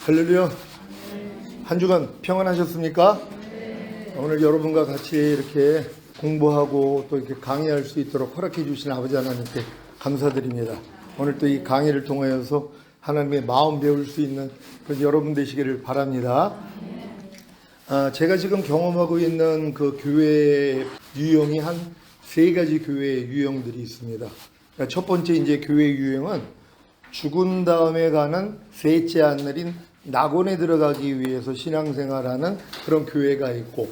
할렐루야. 한 주간 평안하셨습니까? 오늘 여러분과 같이 이렇게 공부하고 또 이렇게 강의할 수 있도록 허락해 주신 아버지 하나님께 감사드립니다. 오늘 또 이 강의를 통하여서 하나님의 마음 배울 수 있는 그런 여러분 되시기를 바랍니다. 제가 지금 경험하고 있는 그 교회 유형이 한 세 가지 교회 유형들이 있습니다. 첫 번째 이제 교회 유형은 죽은 다음에 가는 셋째 하늘인 낙원에 들어가기 위해서 신앙생활하는 그런 교회가 있고,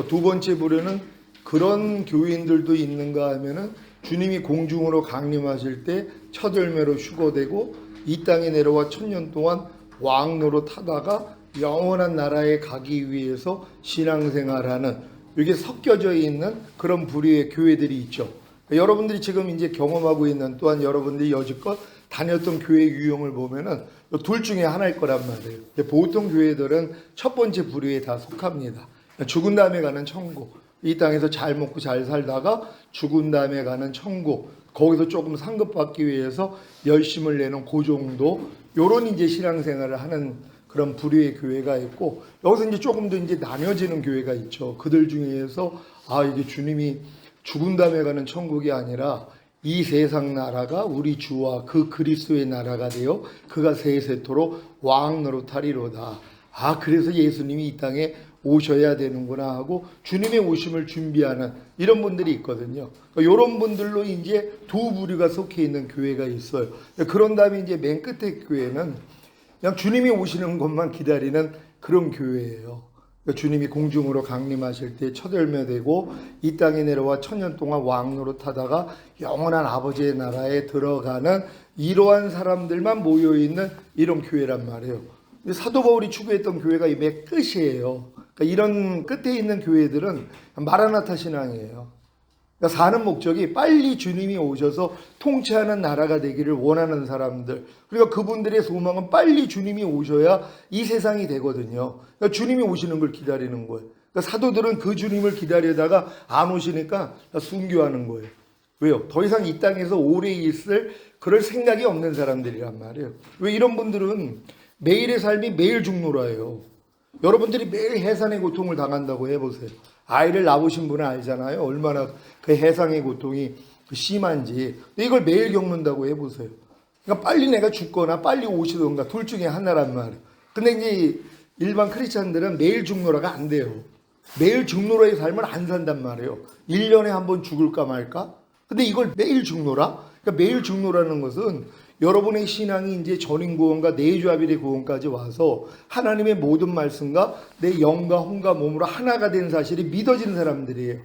두 번째 부류는 그런 교인들도 있는가 하면은 주님이 공중으로 강림하실 때 첫 열매로 휴거되고 이 땅에 내려와 1000년 동안 왕노로 타다가 영원한 나라에 가기 위해서 신앙생활하는, 이게 섞여져 있는 그런 부류의 교회들이 있죠. 여러분들이 지금 이제 경험하고 있는, 또한 여러분들이 여지껏 다녔던 교회 유형을 보면은 둘 중에 하나일 거란 말이에요. 보통 교회들은 첫 번째 부류에 다 속합니다. 죽은 다음에 가는 천국, 이 땅에서 잘 먹고 잘 살다가 죽은 다음에 가는 천국, 거기서 조금 상급받기 위해서 열심을 내는 그 정도, 요런 이제 신앙생활을 하는 그런 부류의 교회가 있고, 여기서 이제 조금 더 이제 나뉘어지는 교회가 있죠. 그들 중에서 이게 주님이 죽은 다음에 가는 천국이 아니라 이 세상 나라가 우리 주와 그 그리스도의 나라가 되어 그가 세세토록 왕 노릇하리로다. 그래서 예수님이 이 땅에 오셔야 되는구나 하고 주님의 오심을 준비하는 이런 분들이 있거든요. 이런 분들로 이제 두 부류가 속해 있는 교회가 있어요. 그런 다음에 이제 맨 끝에 교회는 그냥 주님이 오시는 것만 기다리는 그런 교회예요. 주님이 공중으로 강림하실 때 첫 열매 되고 이 땅에 내려와 1000년 동안 왕노릇 하다가 영원한 아버지의 나라에 들어가는 이러한 사람들만 모여있는 이런 교회란 말이에요. 사도 바울이 추구했던 교회가 이 맨 끝이에요. 그러니까 이런 끝에 있는 교회들은 마라나타 신앙이에요. 그러니까 사는 목적이 빨리 주님이 오셔서 통치하는 나라가 되기를 원하는 사람들, 그러니까 그분들의 소망은 빨리 주님이 오셔야 이 세상이 되거든요. 그러니까 주님이 오시는 걸 기다리는 거예요. 그러니까 사도들은 그 주님을 기다리다가 안 오시니까 순교하는 거예요. 왜요? 더 이상 이 땅에서 오래 있을 그럴 생각이 없는 사람들이란 말이에요. 왜? 이런 분들은 매일의 삶이 매일 죽노라예요. 여러분들이 매일 해산의 고통을 당한다고 해보세요. 아이를 낳으신 분은 알잖아요. 얼마나 그 해상의 고통이 심한지. 근데 이걸 매일 겪는다고 해보세요. 그러니까 빨리 내가 죽거나 빨리 오시던가 둘 중에 하나란 말이에요. 근데 이제 일반 크리스찬들은 매일 죽노라가 안 돼요. 매일 죽노라의 삶을 안 산단 말이에요. 1년에 한 번 죽을까 말까? 근데 이걸 매일 죽노라? 그러니까 매일 죽노라는 것은 여러분의 신앙이 이제 전인 구원과 내주합일의 구원까지 와서 하나님의 모든 말씀과 내 영과 혼과 몸으로 하나가 된 사실이 믿어진 사람들이에요.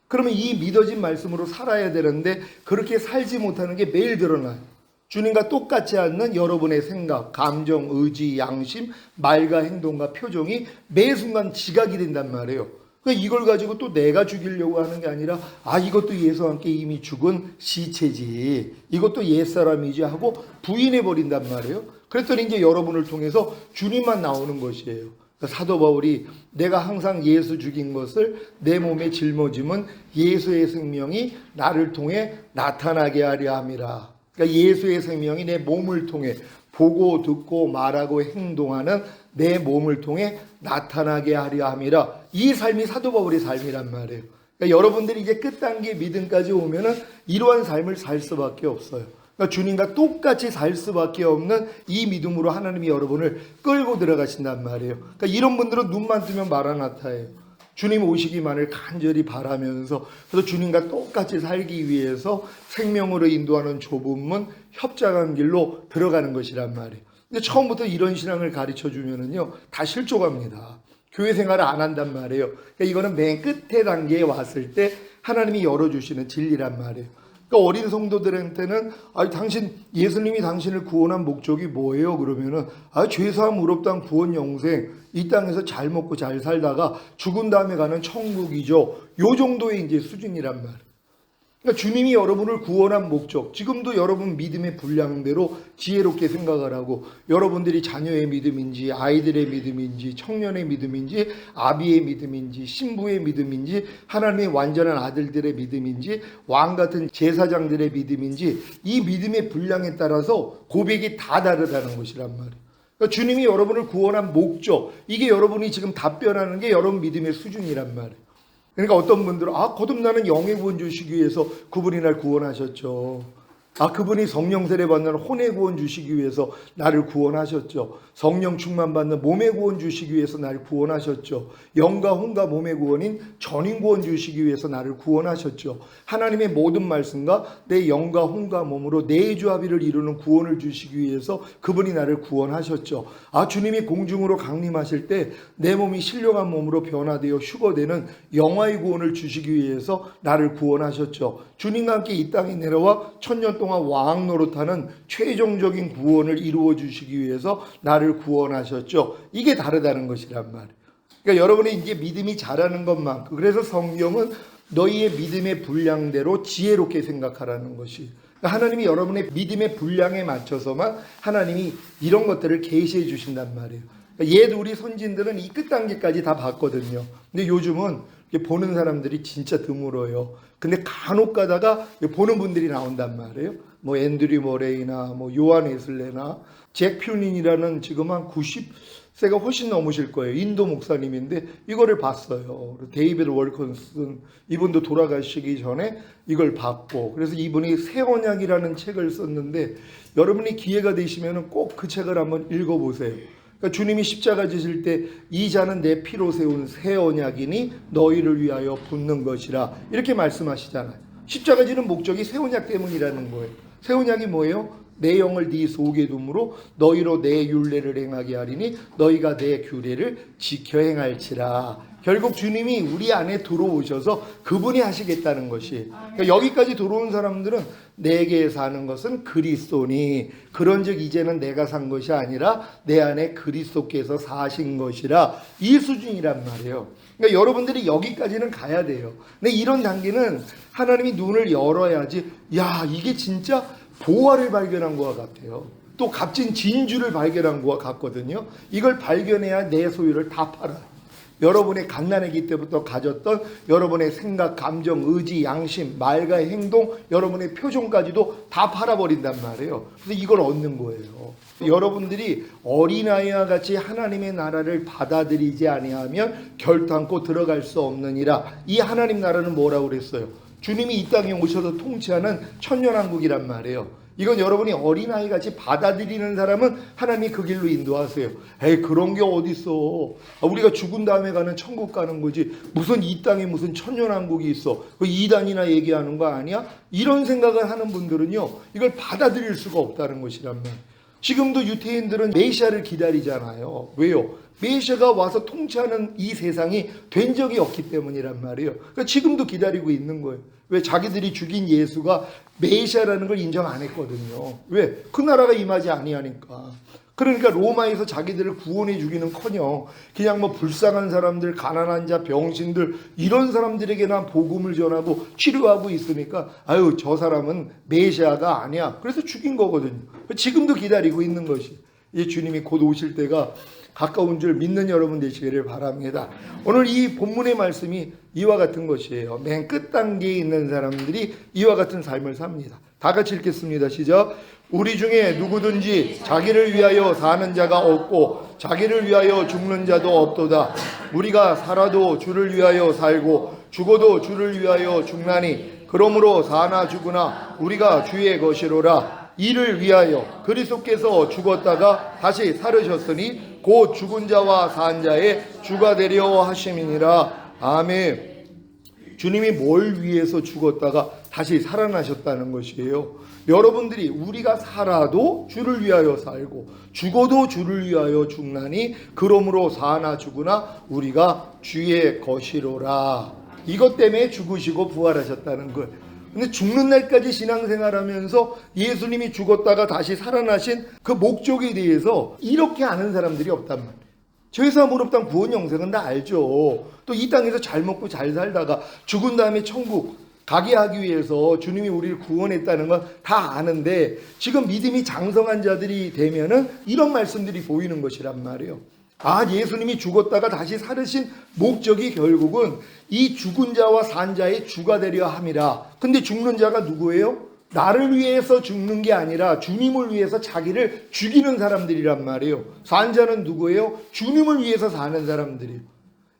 그러면 이 믿어진 말씀으로 살아야 되는데 그렇게 살지 못하는 게 매일 드러나요. 주님과 똑같지 않는 여러분의 생각, 감정, 의지, 양심, 말과 행동과 표정이 매 순간 지각이 된단 말이에요. 그러니까 이걸 가지고 또 내가 죽이려고 하는 게 아니라 이것도 예수와 함께 이미 죽은 시체지, 이것도 옛사람이지 하고 부인해버린단 말이에요. 그랬더니 이제 여러분을 통해서 주님만 나오는 것이에요. 그러니까 사도 바울이 내가 항상 예수 죽인 것을 내 몸에 짊어짐은 예수의 생명이 나를 통해 나타나게 하려 함이라. 그러니까 예수의 생명이 내 몸을 통해 보고 듣고 말하고 행동하는 내 몸을 통해 나타나게 하려 함이라. 이 삶이 사도 바울의 삶이란 말이에요. 그러니까 여러분들이 이제 끝단계 믿음까지 오면은 이러한 삶을 살 수밖에 없어요. 그러니까 주님과 똑같이 살 수밖에 없는 이 믿음으로 하나님이 여러분을 끌고 들어가신단 말이에요. 그러니까 이런 분들은 눈만 뜨면 마라나타예요. 주님 오시기만을 간절히 바라면서, 그래서 주님과 똑같이 살기 위해서 생명으로 인도하는 좁은 문, 협착한 길로 들어가는 것이란 말이에요. 근데 처음부터 이런 신앙을 가르쳐 주면은요, 다 실족합니다. 교회 생활을 안 한단 말이에요. 그러니까 이거는 맨 끝에 단계에 왔을 때 하나님이 열어주시는 진리란 말이에요. 그러니까 어린 성도들한테는 예수님이 당신을 구원한 목적이 뭐예요? 그러면은 죄사함 의롭다한 구원 영생, 이 땅에서 잘 먹고 잘 살다가 죽은 다음에 가는 천국이죠. 요 정도의 이제 수준이란 말이에요. 그러니까 주님이 여러분을 구원한 목적, 지금도 여러분 믿음의 분량대로 지혜롭게 생각을 하고, 여러분들이 자녀의 믿음인지 아이들의 믿음인지 청년의 믿음인지 아비의 믿음인지 신부의 믿음인지 하나님의 완전한 아들들의 믿음인지 왕같은 제사장들의 믿음인지 이 믿음의 분량에 따라서 고백이 다 다르다는 것이란 말이에요. 그러니까 주님이 여러분을 구원한 목적, 이게 여러분이 지금 답변하는 게 여러분 믿음의 수준이란 말이에요. 그러니까 어떤 분들은 거듭나는 영의 구원 주시기 위해서 그분이 날 구원하셨죠. 그분이 성령 세례 받는 혼의 구원 주시기 위해서 나를 구원하셨죠. 성령 충만 받는 몸의 구원 주시기 위해서 나를 구원하셨죠. 영과 혼과 몸의 구원인 전인 구원 주시기 위해서 나를 구원하셨죠. 하나님의 모든 말씀과 내 영과 혼과 몸으로 내주합의를 이루는 구원을 주시기 위해서 그분이 나를 구원하셨죠. 주님이 공중으로 강림하실 때 내 몸이 신령한 몸으로 변화되어 휴거되는 영화의 구원을 주시기 위해서 나를 구원하셨죠. 주님과 함께 이 땅에 내려와 천년 동안 왕 노릇하는 최종적인 구원을 이루어 주시기 위해서 나를 구원하셨죠. 이게 다르다는 것이란 말이에요. 그러니까 여러분이 이제 믿음이 자라는 것만큼, 그래서 성경은 너희의 믿음의 분량대로 지혜롭게 생각하라는 것이, 그러니까 하나님이 여러분의 믿음의 분량에 맞춰서만 하나님이 이런 것들을 계시해 주신단 말이에요. 그러니까 옛 우리 선진들은 이 끝 단계까지 다 봤거든요. 근데 요즘은 보는 사람들이 진짜 드물어요. 근데 간혹 가다가 보는 분들이 나온단 말이에요. 뭐 앤드류 머레이나 뭐 요한 웨슬레나 잭 퓨닌이라는 지금 한 90세가 훨씬 넘으실 거예요. 인도 목사님인데 이거를 봤어요. 데이비드 월컨슨 이분도 돌아가시기 전에 이걸 봤고, 그래서 이분이 새 언약이라는 책을 썼는데 여러분이 기회가 되시면 꼭 그 책을 한번 읽어보세요. 그러니까 주님이 십자가 지실 때 이 자는 내 피로 세운 새 언약이니 너희를 위하여 붓는 것이라 이렇게 말씀하시잖아요. 십자가 지는 목적이 새 언약 때문이라는 거예요. 새 언약이 뭐예요? 내 영을 네 속에 둠으로 너희로 내 율례를 행하게 하리니 너희가 내 규례를 지켜 행할지라. 결국 주님이 우리 안에 들어오셔서 그분이 하시겠다는 것이, 그러니까 여기까지 들어온 사람들은 내게 사는 것은 그리스도니 그런즉 이제는 내가 산 것이 아니라 내 안에 그리스도께서 사신 것이라, 이 수준이란 말이에요. 그러니까 여러분들이 여기까지는 가야 돼요. 근데 이런 단계는 하나님이 눈을 열어야지, 이게 진짜 보화를 발견한 것과 같아요. 또 값진 진주를 발견한 것과 같거든요. 이걸 발견해야 내 소유를 다 팔아요. 여러분의 갓난아기 때부터 가졌던 여러분의 생각, 감정, 의지, 양심, 말과 행동, 여러분의 표정까지도 다 팔아버린단 말이에요. 그래서 이걸 얻는 거예요. 여러분들이 어린아이와 같이 하나님의 나라를 받아들이지 아니하면 결단코 들어갈 수 없느니라. 이 하나님 나라는 뭐라고 그랬어요? 주님이 이 땅에 오셔서 통치하는 천년왕국이란 말이에요. 이건 여러분이 어린아이같이 받아들이는 사람은 하나님이 그 길로 인도하세요. 그런 게 어딨어. 우리가 죽은 다음에 가는 천국 가는 거지. 무슨 이 땅에 무슨 천년왕국이 있어. 그 이단이나 얘기하는 거 아니야? 이런 생각을 하는 분들은요, 이걸 받아들일 수가 없다는 것이란 말. 지금도 유태인들은 메시아를 기다리잖아요. 왜요? 메시아가 와서 통치하는 이 세상이 된 적이 없기 때문이란 말이에요. 그러니까 지금도 기다리고 있는 거예요. 왜? 자기들이 죽인 예수가 메시아라는 걸 인정 안 했거든요. 왜? 그 나라가 임하지 아니하니까. 그러니까 로마에서 자기들을 구원해 주기는커녕 그냥 뭐 불쌍한 사람들, 가난한 자, 병신들 이런 사람들에게나 복음을 전하고 치료하고 있으니까 저 사람은 메시아가 아니야. 그래서 죽인 거거든요. 지금도 기다리고 있는 것이, 이 주님이 곧 오실 때가 가까운 줄 믿는 여러분 되시기를 바랍니다. 오늘 이 본문의 말씀이 이와 같은 것이에요. 맨 끝 단계에 있는 사람들이 이와 같은 삶을 삽니다. 다 같이 읽겠습니다. 시작. 우리 중에 누구든지 자기를 위하여 사는 자가 없고 자기를 위하여 죽는 자도 없도다. 우리가 살아도 주를 위하여 살고 죽어도 주를 위하여 죽나니 그러므로 사나 죽으나 우리가 주의 것이로라. 이를 위하여 그리스도께서 죽었다가 다시 살으셨으니 곧 죽은 자와 산 자의 주가 되려 하심이니라. 아멘. 주님이 뭘 위해서 죽었다가 다시 살아나셨다는 것이에요. 여러분들이 우리가 살아도 주를 위하여 살고 죽어도 주를 위하여 죽나니 그러므로 사나 죽으나 우리가 주의 것이로라. 이것 때문에 죽으시고 부활하셨다는 거예요. 근데 죽는 날까지 신앙생활하면서 예수님이 죽었다가 다시 살아나신 그 목적에 대해서 이렇게 아는 사람들이 없단 말이에요. 죄사 무릎당 구원 영생은 다 알죠. 또 이 땅에서 잘 먹고 잘 살다가 죽은 다음에 천국 가게 하기 위해서 주님이 우리를 구원했다는 건 다 아는데, 지금 믿음이 장성한 자들이 되면은 이런 말씀들이 보이는 것이란 말이에요. 예수님이 죽었다가 다시 살으신 목적이 결국은 이 죽은 자와 산 자의 주가 되려 함이라. 근데 죽는 자가 누구예요? 나를 위해서 죽는 게 아니라 주님을 위해서 자기를 죽이는 사람들이란 말이에요. 산 자는 누구예요? 주님을 위해서 사는 사람들이에요.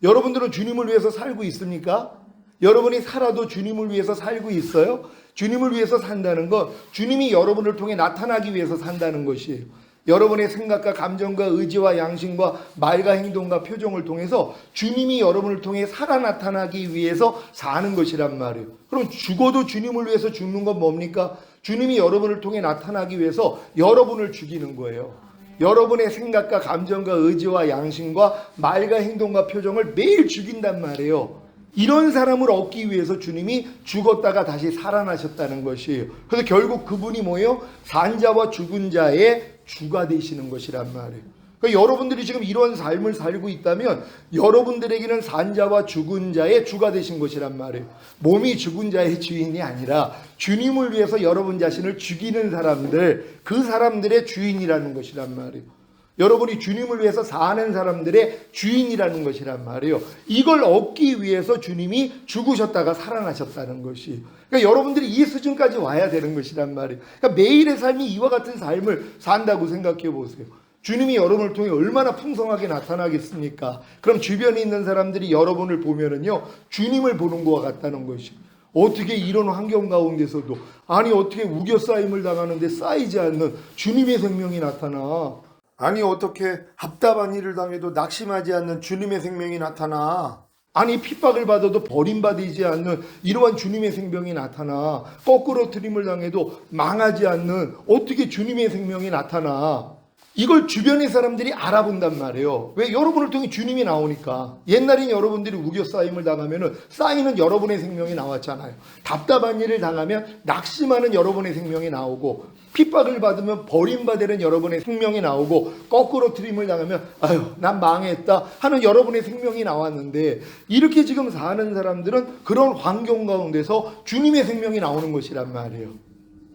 여러분들은 주님을 위해서 살고 있습니까? 여러분이 살아도 주님을 위해서 살고 있어요? 주님을 위해서 산다는 건 주님이 여러분을 통해 나타나기 위해서 산다는 것이에요. 여러분의 생각과 감정과 의지와 양심과 말과 행동과 표정을 통해서 주님이 여러분을 통해 살아 나타나기 위해서 사는 것이란 말이에요. 그럼 죽어도 주님을 위해서 죽는 건 뭡니까? 주님이 여러분을 통해 나타나기 위해서 여러분을 죽이는 거예요. 여러분의 생각과 감정과 의지와 양심과 말과 행동과 표정을 매일 죽인단 말이에요. 이런 사람을 얻기 위해서 주님이 죽었다가 다시 살아나셨다는 것이에요. 그래서 결국 그분이 뭐예요? 산자와 죽은 자의 주가 되시는 것이란 말이에요. 그러니까 여러분들이 지금 이런 삶을 살고 있다면 여러분들에게는 산자와 죽은 자의 주가 되신 것이란 말이에요. 몸이 죽은 자의 주인이 아니라 주님을 위해서 여러분 자신을 죽이는 사람들, 그 사람들의 주인이라는 것이란 말이에요. 여러분이 주님을 위해서 사는 사람들의 주인이라는 것이란 말이에요. 이걸 얻기 위해서 주님이 죽으셨다가 살아나셨다는 것이. 그러니까 여러분들이 이 수준까지 와야 되는 것이란 말이에요. 그러니까 매일의 삶이 이와 같은 삶을 산다고 생각해 보세요. 주님이 여러분을 통해 얼마나 풍성하게 나타나겠습니까? 그럼 주변에 있는 사람들이 여러분을 보면은요, 주님을 보는 것과 같다는 것이. 어떻게 이런 환경 가운데서도, 아니 어떻게 우겨 쌓임을 당하는데 쌓이지 않는 주님의 생명이 나타나. 아니 어떻게 답답한 일을 당해도 낙심하지 않는 주님의 생명이 나타나. 아니 핍박을 받아도 버림받지 않는 이러한 주님의 생명이 나타나. 거꾸로 트림을 당해도 망하지 않는 어떻게 주님의 생명이 나타나. 이걸 주변의 사람들이 알아본단 말이에요. 왜? 여러분을 통해 주님이 나오니까. 옛날엔 여러분들이 우겨 쌓임을 당하면 쌓이는 여러분의 생명이 나왔잖아요. 답답한 일을 당하면 낙심하는 여러분의 생명이 나오고, 핍박을 받으면 버림받는 여러분의 생명이 나오고, 거꾸로 트림을 당하면 아유 난 망했다 하는 여러분의 생명이 나왔는데, 이렇게 지금 사는 사람들은 그런 환경 가운데서 주님의 생명이 나오는 것이란 말이에요.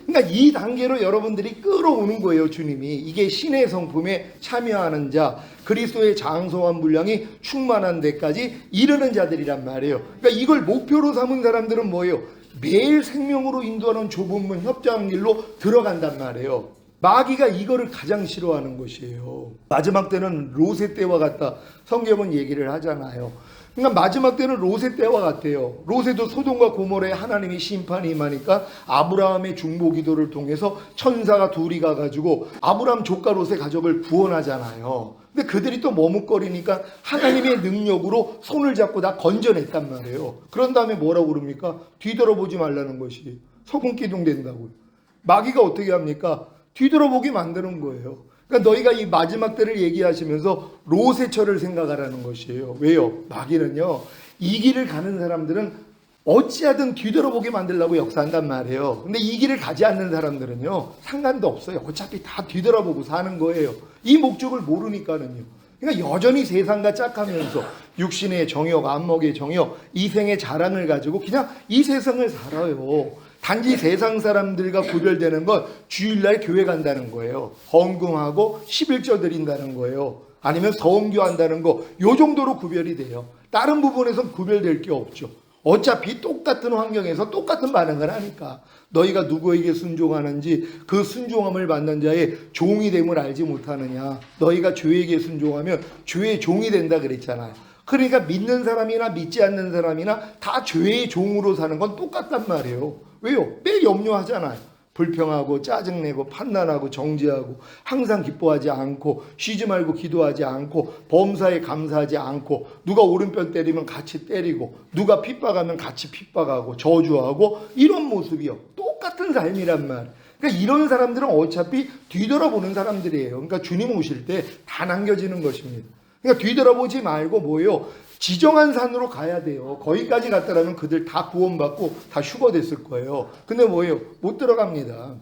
그러니까 이 단계로 여러분들이 끌어오는 거예요. 주님이. 이게 신의 성품에 참여하는 자, 그리스도의 장성한 분량이 충만한 데까지 이르는 자들이란 말이에요. 그러니까 이걸 목표로 삼은 사람들은 뭐예요? 매일 생명으로 인도하는 좁은 문 협장길로 들어간단 말이에요. 마귀가 이거를 가장 싫어하는 것이에요. 마지막 때는 롯의 때와 같다, 성경은 얘기를 하잖아요. 그러니까 마지막 때는 롯의 때와 같아요. 롯에도 소돔과 고모라에 하나님이 심판이 임하니까 아브라함의 중보 기도를 통해서 천사가 둘이 가가지고 아브라함 조카 롯의 가족을 구원하잖아요. 근데 그들이 또 머뭇거리니까 하나님의 능력으로 손을 잡고 다 건져냈단 말이에요. 그런 다음에 뭐라고 그럽니까? 뒤돌아보지 말라는 것이 서군기둥 된다고요. 마귀가 어떻게 합니까? 뒤돌아보게 만드는 거예요. 그러니까 너희가 이 마지막 때를 얘기하시면서 롯의 철을 생각하라는 것이에요. 왜요? 마귀는요, 이 길을 가는 사람들은 어찌하든 뒤돌아보게 만들려고 역사한단 말이에요. 근데 이 길을 가지 않는 사람들은요, 상관도 없어요. 어차피 다 뒤돌아보고 사는 거예요. 이 목적을 모르니까는요. 그러니까 여전히 세상과 짝하면서 육신의 정욕, 안목의 정욕, 이생의 자랑을 가지고 그냥 이 세상을 살아요. 단지 세상 사람들과 구별되는 건 주일날 교회 간다는 거예요. 헌금하고 11조 드린다는 거예요. 아니면 성교한다는 거, 요 정도로 구별이 돼요. 다른 부분에선 구별될 게 없죠. 어차피 똑같은 환경에서 똑같은 반응을 하니까. 너희가 누구에게 순종하는지 그 순종함을 받는 자의 종이 됨을 알지 못하느냐. 너희가 죄에게 순종하면 죄의 종이 된다 그랬잖아요. 그러니까 믿는 사람이나 믿지 않는 사람이나 다 죄의 종으로 사는 건 똑같단 말이에요. 왜요? 매 염려하잖아요. 불평하고 짜증내고 판단하고 정죄하고 항상 기뻐하지 않고 쉬지 말고 기도하지 않고 범사에 감사하지 않고 누가 오른편 때리면 같이 때리고 누가 핍박하면 같이 핍박하고 저주하고 이런 모습이요. 똑같은 삶이란 말. 그러니까 이런 사람들은 어차피 뒤돌아보는 사람들이에요. 그러니까 주님 오실 때 다 남겨지는 것입니다. 그러니까 뒤돌아보지 말고 뭐예요? 지정한 산으로 가야 돼요. 거기까지 갔다라면 그들 다 구원받고 다 휴거됐을 거예요. 근데 뭐예요? 못 들어갑니다.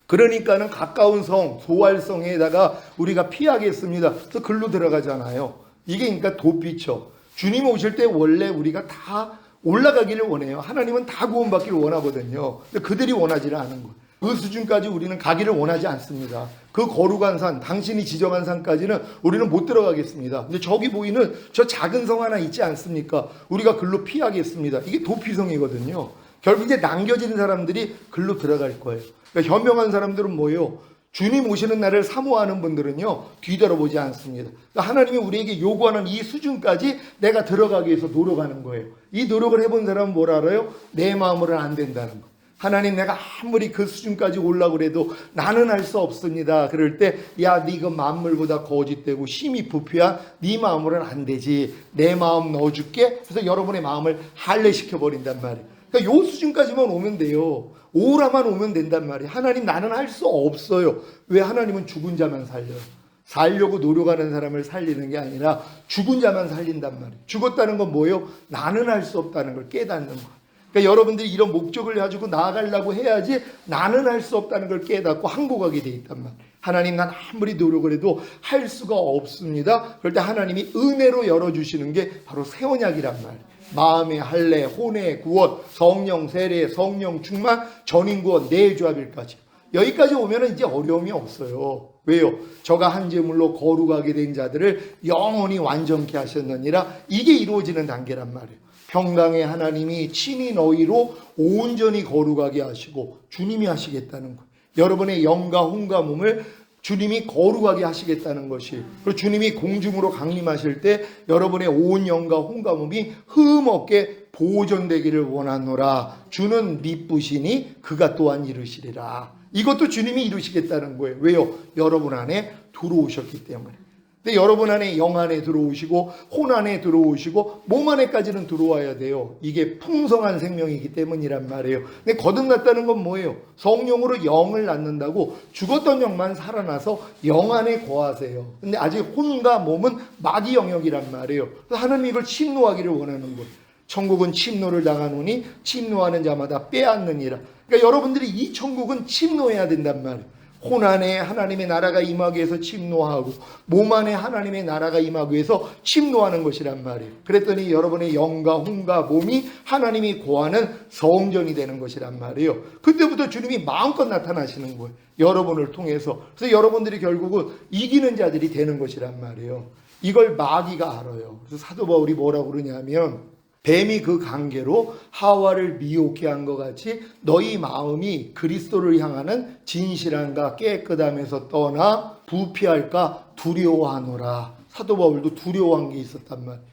그러니까는 가까운 성, 소활성에다가 우리가 피하겠습니다. 그래서 글로 들어가잖아요. 이게 그러니까 도피처. 주님 오실 때 원래 우리가 다 올라가기를 원해요. 하나님은 다 구원받기를 원하거든요. 근데 그들이 원하지를 않은 거예요. 그 수준까지 우리는 가기를 원하지 않습니다. 그 거룩한 산, 당신이 지정한 산까지는 우리는 못 들어가겠습니다. 근데 저기 보이는 저 작은 성 하나 있지 않습니까? 우리가 글로 피하겠습니다. 이게 도피성이거든요. 결국 이제 남겨진 사람들이 글로 들어갈 거예요. 그러니까 현명한 사람들은 뭐예요? 주님 오시는 날을 사모하는 분들은요, 뒤돌아보지 않습니다. 그러니까 하나님이 우리에게 요구하는 이 수준까지 내가 들어가기 위해서 노력하는 거예요. 이 노력을 해본 사람은 뭘 알아요? 내 마음으로는 안 된다는 거. 하나님, 내가 아무리 그 수준까지 올라고 그래도 나는 할 수 없습니다. 그럴 때, 야, 네가 만물보다 거짓되고 힘이 부패한 네 마음으로는 안 되지. 내 마음 넣어줄게. 그래서 여러분의 마음을 할례시켜 버린단 말이에요. 그러니까 요 수준까지만 오면 돼요. 오라만 오면 된단 말이에요. 하나님, 나는 할 수 없어요. 왜? 하나님은 죽은 자만 살려요. 살려고 노력하는 사람을 살리는 게 아니라 죽은 자만 살린단 말이에요. 죽었다는 건 뭐예요? 나는 할 수 없다는 걸 깨닫는 거예요. 그러니까 여러분들이 이런 목적을 가지고 나아가려고 해야지 나는 할 수 없다는 걸 깨닫고 항복하게 돼 있단 말이에요. 하나님, 난 아무리 노력을 해도 할 수가 없습니다. 그럴 때 하나님이 은혜로 열어주시는 게 바로 새 언약이란 말이에요. 마음의 할례, 혼의 구원, 성령 세례, 성령 충만, 전인 구원, 내조합일까지. 여기까지 오면 이제 어려움이 없어요. 왜요? 저가 한 제물로 거룩하게 된 자들을 영원히 완전케 하셨느니라. 이게 이루어지는 단계란 말이에요. 평강의 하나님이 친히 너희로 온전히 거룩하게 하시고 주님이 하시겠다는 거예요. 여러분의 영과 혼과 몸을 주님이 거룩하게 하시겠다는 것이, 그리고 주님이 공중으로 강림하실 때 여러분의 온 영과 혼과 몸이 흠없게 보존되기를 원하노라. 주는 미쁘시니 그가 또한 이루시리라. 이것도 주님이 이루시겠다는 거예요. 왜요? 여러분 안에 들어오셨기 때문에. 근데 여러분 안에 영 안에 들어오시고 혼 안에 들어오시고 몸 안에까지는 들어와야 돼요. 이게 풍성한 생명이기 때문이란 말이에요. 근데 거듭났다는 건 뭐예요? 성령으로 영을 낳는다고 죽었던 영만 살아나서 영 안에 거하세요. 근데 아직 혼과 몸은 마귀 영역이란 말이에요. 그래서 하나님 이걸 침노하기를 원하는 거예요. 천국은 침노를 당하노니 침노하는 자마다 빼앗느니라. 그러니까 여러분들이 이 천국은 침노해야 된단 말이에요. 혼 안에 하나님의 나라가 임하기 위해서 침노하고 몸 안에 하나님의 나라가 임하기 위해서 침노하는 것이란 말이에요. 그랬더니 여러분의 영과 혼과 몸이 하나님이 거하는 성전이 되는 것이란 말이에요. 그때부터 주님이 마음껏 나타나시는 거예요. 여러분을 통해서. 그래서 여러분들이 결국은 이기는 자들이 되는 것이란 말이에요. 이걸 마귀가 알아요. 그래서 사도 바울이 뭐라고 그러냐면, 뱀이 그 관계로 하와를 미혹해 한 것 같이 너희 마음이 그리스도를 향하는 진실함과 깨끗함에서 떠나 부패할까 두려워하노라. 사도 바울도 두려워한 게 있었단 말이에요.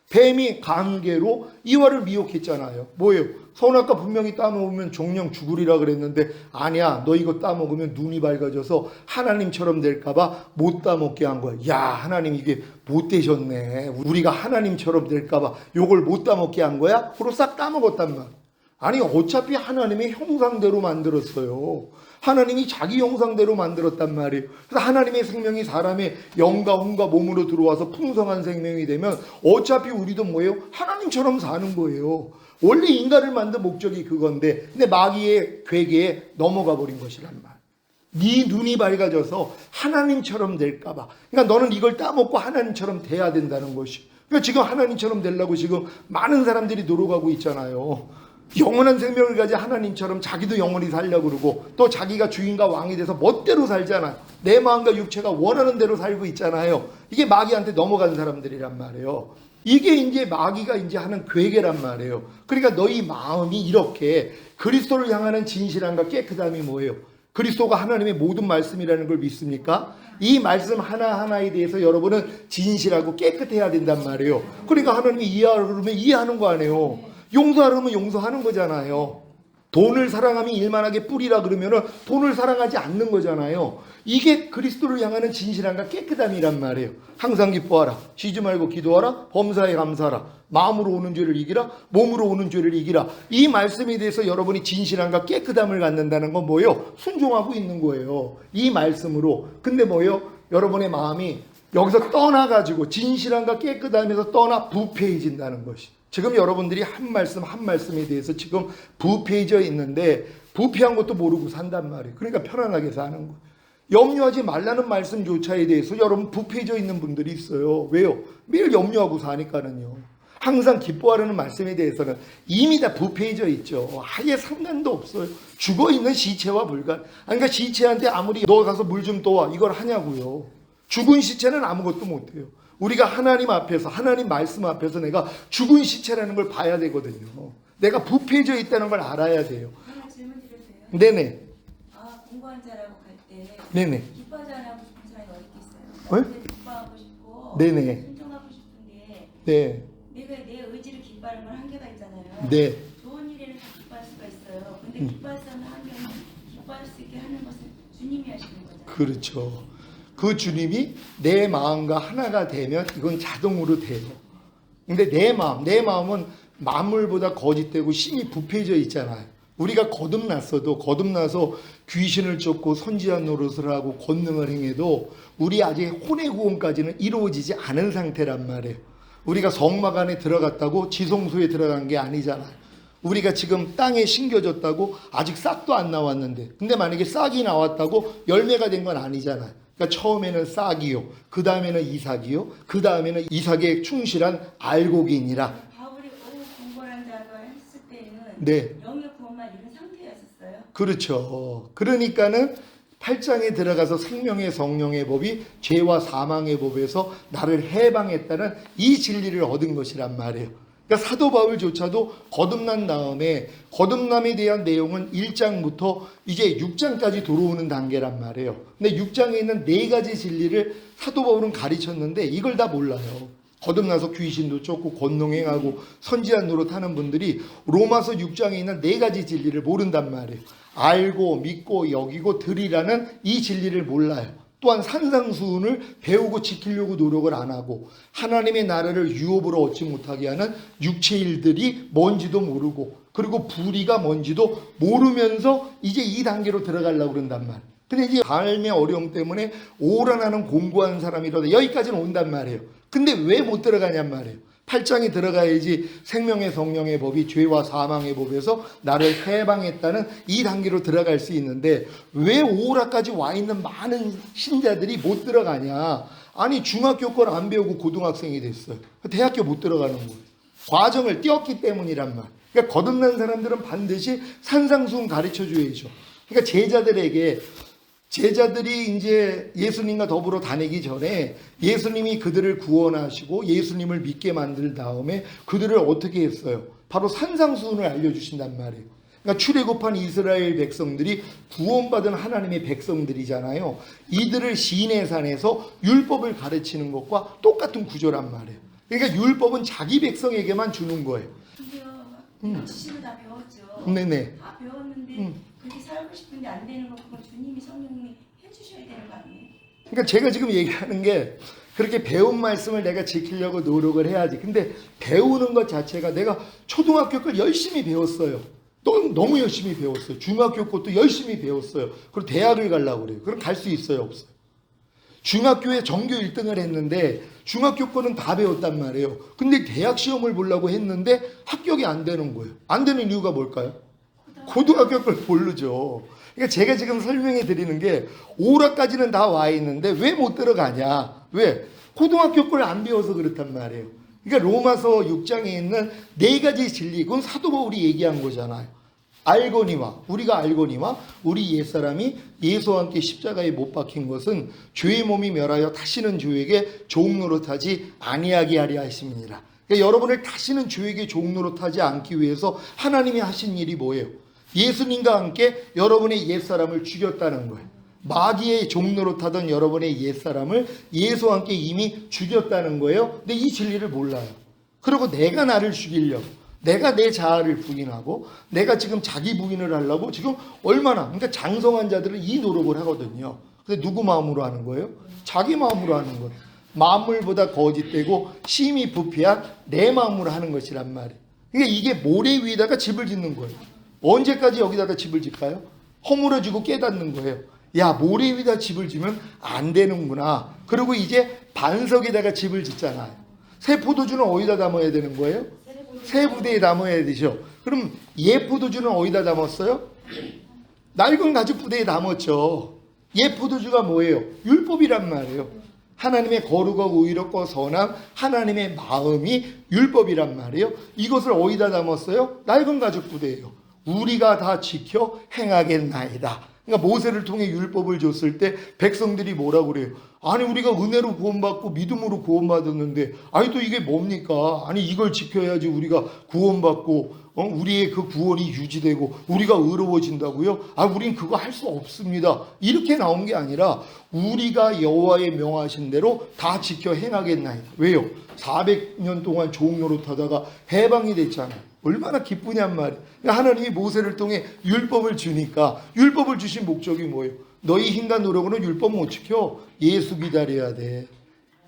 뱀이 관계로 이와를 미혹했잖아요. 뭐예요? 선악과 분명히 따먹으면 종령 죽으리라 그랬는데, 아니야, 너 이거 따먹으면 눈이 밝아져서 하나님처럼 될까봐 못 따먹게 한 거야. 야, 하나님 이게 못 되셨네. 우리가 하나님처럼 될까봐 요걸 못 따먹게 한 거야? 그로 싹 따먹었단 말. 아니, 어차피 하나님의 형상대로 만들었어요. 하나님이 자기 형상대로 만들었단 말이에요. 그래서 하나님의 생명이 사람의 영과 혼과 몸으로 들어와서 풍성한 생명이 되면 어차피 우리도 뭐예요? 하나님처럼 사는 거예요. 원래 인간을 만든 목적이 그건데, 근데 마귀의 괴계에 넘어가 버린 것이란 말. 네 눈이 밝아져서 하나님처럼 될까봐. 그러니까 너는 이걸 따먹고 하나님처럼 돼야 된다는 것이. 그러니까 지금 하나님처럼 되려고 지금 많은 사람들이 노력하고 있잖아요. 영원한 생명을 가진 하나님처럼 자기도 영원히 살려고 그러고, 또 자기가 주인과 왕이 돼서 멋대로 살잖아요. 내 마음과 육체가 원하는 대로 살고 있잖아요. 이게 마귀한테 넘어간 사람들이란 말이에요. 이게 이제 마귀가 이제 하는 괴계란 말이에요. 그러니까 너희 마음이 이렇게 그리스도를 향하는 진실함과 깨끗함이 뭐예요? 그리스도가 하나님의 모든 말씀이라는 걸 믿습니까? 이 말씀 하나하나에 대해서 여러분은 진실하고 깨끗해야 된단 말이에요. 그러니까 하나님이 이해하려면 이해하는 거 아니에요. 용서하려면 용서하는 거잖아요. 돈을 사랑하면 일만하게 뿌리라 그러면 돈을 사랑하지 않는 거잖아요. 이게 그리스도를 향하는 진실함과 깨끗함이란 말이에요. 항상 기뻐하라. 쉬지 말고 기도하라. 범사에 감사하라. 마음으로 오는 죄를 이기라. 몸으로 오는 죄를 이기라. 이 말씀에 대해서 여러분이 진실함과 깨끗함을 갖는다는 건 뭐예요? 순종하고 있는 거예요. 이 말씀으로. 근데 뭐예요? 여러분의 마음이 여기서 떠나가지고 진실함과 깨끗함에서 떠나 부패해진다는 것이. 지금 여러분들이 한 말씀 한 말씀에 대해서 지금 부패해져 있는데, 부패한 것도 모르고 산단 말이에요. 그러니까 편안하게 사는 거예요. 염려하지 말라는 말씀조차에 대해서 여러분 부패해져 있는 분들이 있어요. 왜요? 매일 염려하고 사니까는요. 항상 기뻐하라는 말씀에 대해서는 이미 다 부패해져 있죠. 아예 상관도 없어요. 죽어있는 시체와 불가. 그러니까 시체한테 아무리 너 가서 물 좀 떠와 이걸 하냐고요. 죽은 시체는 아무것도 못해요. 우리가 하나님 앞에서, 하나님 말씀 앞에서 내가 죽은 시체라는 걸 봐야 되거든요. 내가 부패해져 있다는 걸 알아야 돼요. 하나 질문 드려도 돼요? 네네. 공부한 자라고 갈 때 네네. 기뻐하지 않고 싶은 사람이 어디 있겠어요? 어? 근데 기뻐하고 싶고 네네. 순종하고 싶은데 네. 내가 내 의지를 기뻐하는 건 한계가 있잖아요. 네. 좋은 일에는 다 기뻐할 수가 있어요. 근데 기뻐할 수 없는 환경은 기뻐할 수 있게 하는 것은 주님이 하시는 거잖아요. 그렇죠. 그 주님이 내 마음과 하나가 되면 이건 자동으로 돼요. 근데 내 마음은 만물보다 거짓되고 심히 부패해져 있잖아요. 우리가 거듭나서 귀신을 쫓고 선지자 노릇을 하고 권능을 행해도 우리 아직 혼의 구원까지는 이루어지지 않은 상태란 말이에요. 우리가 성막 안에 들어갔다고 지성소에 들어간 게 아니잖아요. 우리가 지금 땅에 심겨졌다고 아직 싹도 안 나왔는데, 근데 만약에 싹이 나왔다고 열매가 된 건 아니잖아요. 그러니까 처음에는 싹이요, 그 다음에는 이삭이요, 그 다음에는 이삭에 충실한 알곡이니라. 바울이 공부한 자가 했을 때는 네. 영의 구원만 이룬 상태였었어요. 그렇죠. 그러니까는 8장에 들어가서 생명의 성령의 법이 죄와 사망의 법에서 나를 해방했다는 이 진리를 얻은 것이란 말이에요. 그러니까 사도 바울조차도 거듭난 다음에 거듭남에 대한 내용은 1장부터 이제 6장까지 들어오는 단계란 말이에요. 근데 6장에 있는 4가지 진리를 사도 바울은 가르쳤는데 이걸 다 몰라요. 거듭나서 귀신도 쫓고 권능행하고 선지자 노릇하는 분들이 로마서 6장에 있는 4가지 진리를 모른단 말이에요. 알고 믿고 여기고 들이라는 이 진리를 몰라요. 또한 산상수훈을 배우고 지키려고 노력을 안 하고 하나님의 나라를 유업으로 얻지 못하게 하는 육체 일들이 뭔지도 모르고 그리고 불의가 뭔지도 모르면서 이제 이 단계로 들어가려고 그런단 말이에요. 근데 이제 삶의 어려움 때문에 오란하는 공부한 사람이라도 여기까지는 온단 말이에요. 근데 왜 못 들어가냔 말이에요. 8장에 들어가야지 생명의 성령의 법이 죄와 사망의 법에서 나를 해방했다는 이 단계로 들어갈 수 있는데 왜 오라까지 와 있는 많은 신자들이 못 들어가냐. 아니 중학교 걸 안 배우고 고등학생이 됐어요. 대학교 못 들어가는 거예요. 과정을 띄었기 때문이란 말. 그러니까 거듭난 사람들은 반드시 산상수훈 가르쳐줘야죠. 그러니까 제자들이 이제 예수님과 더불어 다니기 전에 예수님이 그들을 구원하시고 예수님을 믿게 만든 다음에 그들을 어떻게 했어요? 바로 산상수훈을 알려주신단 말이에요. 그러니까 출애굽한 이스라엘 백성들이 구원받은 하나님의 백성들이잖아요. 이들을 시내산에서 율법을 가르치는 것과 똑같은 구조란 말이에요. 그러니까 율법은 자기 백성에게만 주는 거예요. 근데요, 지식을 다 배웠죠. 네네. 다 배웠는데 그렇게 살고 싶은데 안 되는 거 그건 주님이 성령님이 해주셔야 되는 거 아니에요? 그러니까 제가 지금 얘기하는 게 그렇게 배운 말씀을 내가 지키려고 노력을 해야지. 근데 배우는 것 자체가 내가 초등학교 걸 열심히 배웠어요. 너무 열심히 배웠어요. 중학교 것도 열심히 배웠어요. 그리고 대학을 가려고 그래요. 그럼 갈 수 있어요? 없어요? 중학교에 전교 1등을 했는데 중학교 거는 다 배웠단 말이에요. 근데 대학 시험을 보려고 했는데 합격이 안 되는 거예요. 안 되는 이유가 뭘까요? 고등학교 걸 모르죠. 그러니까 제가 지금 설명해 드리는 게 오라까지는 다 와 있는데 왜 못 들어가냐? 왜? 고등학교 걸 안 배워서 그렇단 말이에요. 그러니까 로마서 6장에 있는 4가지 진리, 그건 사도 바울이 얘기한 거잖아요. 우리가 알거니와 우리 옛사람이 예수와 함께 십자가에 못 박힌 것은 죄의 몸이 멸하여 다시는 죄에게 종 노릇하지 아니하게 하려 하심이니라. 그러니까 여러분을 다시는 죄에게 종 노릇하지 않기 위해서 하나님이 하신 일이 뭐예요? 예수님과 함께 여러분의 옛사람을 죽였다는 거예요. 마귀의 종 노릇하던 여러분의 옛사람을 예수와 함께 이미 죽였다는 거예요. 근데 이 진리를 몰라요. 그리고 내가 나를 죽이려고, 내가 내 자아를 부인하고, 내가 지금 자기 부인을 하려고 지금 얼마나, 그러니까 장성한 자들은 이 노력을 하거든요. 근데 누구 마음으로 하는 거예요? 자기 마음으로 하는 거예요. 만물보다 거짓되고 심히 부패한 내 마음으로 하는 것이란 말이에요. 그러니까 이게 모래 위에다가 집을 짓는 거예요. 언제까지 여기다가 집을 짓까요? 허물어지고 깨닫는 거예요. 야, 모래 위에다 집을 지면 안 되는구나. 그리고 이제 반석에다가 집을 짓잖아요. 새 포도주는 어디다 담아야 되는 거예요? 새 부대에 담아야 되죠. 그럼 옛 포도주는 어디다 담았어요? 낡은 가죽 부대에 담았죠. 옛 포도주가 뭐예요? 율법이란 말이에요. 하나님의 거룩하고 의롭고 선한 하나님의 마음이 율법이란 말이에요. 이것을 어디다 담았어요? 낡은 가죽 부대예요. 우리가 다 지켜 행하겠나이다. 그러니까 모세를 통해 율법을 줬을 때 백성들이 뭐라고 그래요? 아니 우리가 은혜로 구원받고 믿음으로 구원받았는데 아니 또 이게 뭡니까? 아니 이걸 지켜야지 우리가 구원받고 우리의 그 구원이 유지되고 우리가 의로워진다고요? 아 우린 그거 할 수 없습니다. 이렇게 나온 게 아니라 우리가 여호와의 명하신 대로 다 지켜 행하겠나이다. 왜요? 400년 동안 종노릇 하다가 해방이 됐잖아요. 얼마나 기쁘냔 말이에요. 하나님이 모세를 통해 율법을 주니까 율법을 주신 목적이 뭐예요? 너희 힘과 노력으로는 율법 못 지켜. 예수 기다려야 돼.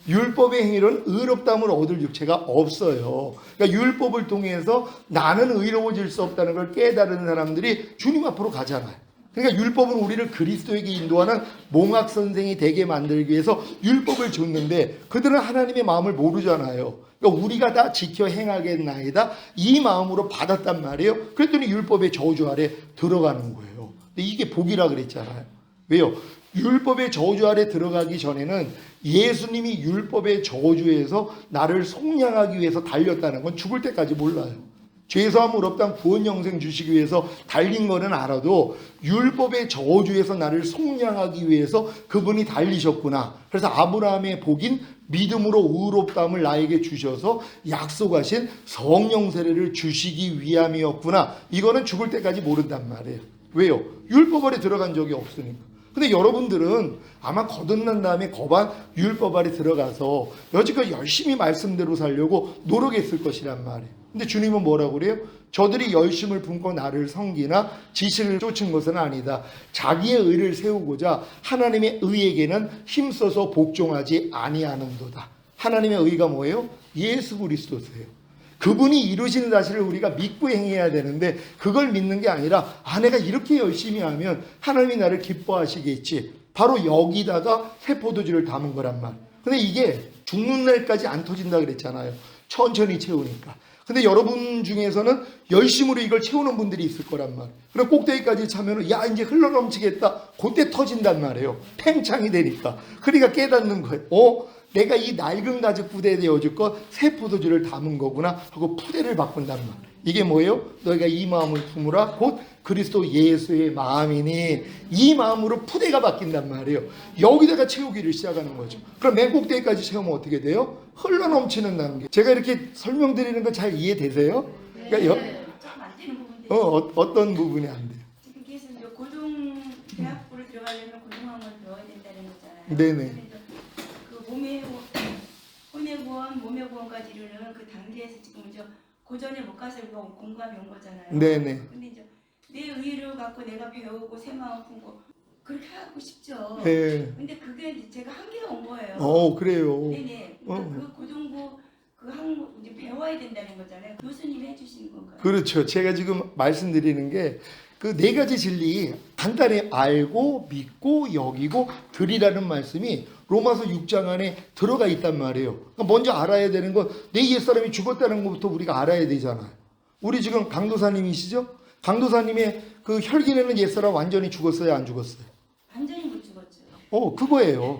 율법의 행위로는 의롭다함을 얻을 육체가 없어요. 그러니까 율법을 통해서 나는 의로워질 수 없다는 걸 깨달은 사람들이 주님 앞으로 가잖아요. 그러니까 율법은 우리를 그리스도에게 인도하는 몽학 선생이 되게 만들기 위해서 율법을 줬는데 그들은 하나님의 마음을 모르잖아요. 그러니까 우리가 다 지켜 행하겠나이다 이 마음으로 받았단 말이에요. 그랬더니 율법의 저주 아래 들어가는 거예요. 근데 이게 복이라 그랬잖아요. 왜요? 율법의 저주 아래 들어가기 전에는 예수님이 율법의 저주에서 나를 속량하기 위해서 달렸다는 건 죽을 때까지 몰라요. 죄사함을 없당 구원 영생 주시기 위해서 달린 거는 알아도 율법의 저주에서 나를 속량하기 위해서 그분이 달리셨구나. 그래서 아브라함의 복인 믿음으로 의롭다함을 나에게 주셔서 약속하신 성령 세례를 주시기 위함이었구나. 이거는 죽을 때까지 모른단 말이에요. 왜요? 율법 아래 들어간 적이 없으니까. 근데 여러분들은 아마 거듭난 다음에 거반 율법 아래 들어가서 여지껏 열심히 말씀대로 살려고 노력했을 것이란 말이에요. 근데 주님은 뭐라고 그래요? 저들이 열심을 품고 나를 섬기나 지식을 쫓은 것은 아니다. 자기의 의를 세우고자 하나님의 의에게는 힘써서 복종하지 아니하는도다. 하나님의 의가 뭐예요? 예수 그리스도세요. 그분이 이루시는 사실을 우리가 믿고 행해야 되는데 그걸 믿는 게 아니라 내가 이렇게 열심히 하면 하나님이 나를 기뻐하시겠지. 바로 여기다가 새 포도주를 담은 거란 말. 근데 이게 죽는 날까지 안 터진다 그랬잖아요. 천천히 채우니까. 근데 여러분 중에서는 열심으로 이걸 채우는 분들이 있을 거란 말이에요. 그럼 꼭대기까지 차면은 야 이제 흘러넘치겠다. 그때 터진단 말이에요. 팽창이 되니까. 그러니까 깨닫는 거예요. 내가 이 낡은 가죽 부대에 되어줄 거 새 포도주를 담은 거구나 하고 푸대를 바꾼단 말이에요. 이게 뭐예요? 너희가 이 마음을 품으라 곧 그리스도 예수의 마음이니 이 마음으로 푸대가 바뀐단 말이에요. 여기다가 채우기를 시작하는 거죠. 그럼 맨 꼭대기까지 채우면 어떻게 돼요? 흘러넘치는 단계. 제가 이렇게 설명드리는 거 잘 이해되세요? 그러니까 조금 안 되는 부분들이 어떤 부분이 안 돼요? 지금 계속 이제 고등 대학부를 들어가려면 고등학원 배워야 된다는 거잖아요. 네네. 그 혼의 구원, 몸의 구원까지 이루는 그 단계에서 지금 이제 고전에 못 가서 우리가 공감해 온 거잖아요. 네네. 근데 이제 내 의를 갖고 내가 배우고 새 마음 품고 그렇게 하고 싶죠. 네. 근데 그게 이제 제가 한계가 온 거예요. 그래요. 네네. 그러니까 그 고등부 그 한국 이제 배워야 된다는 거잖아요. 교수님이 해주시는 건가요? 그렇죠. 제가 지금 말씀드리는 게 그 네 가지 진리 간단히 알고 믿고 여기고 드리라는 말씀이 로마서 6장 안에 들어가 있단 말이에요. 그러니까 먼저 알아야 되는 건 내 옛사람이 죽었다는 것부터 우리가 알아야 되잖아요. 우리 지금 강도사님이시죠? 강도사님의 그 혈기내는 옛사람 완전히 죽었어요? 안 죽었어요? 완전히 못 죽었죠. 그거예요.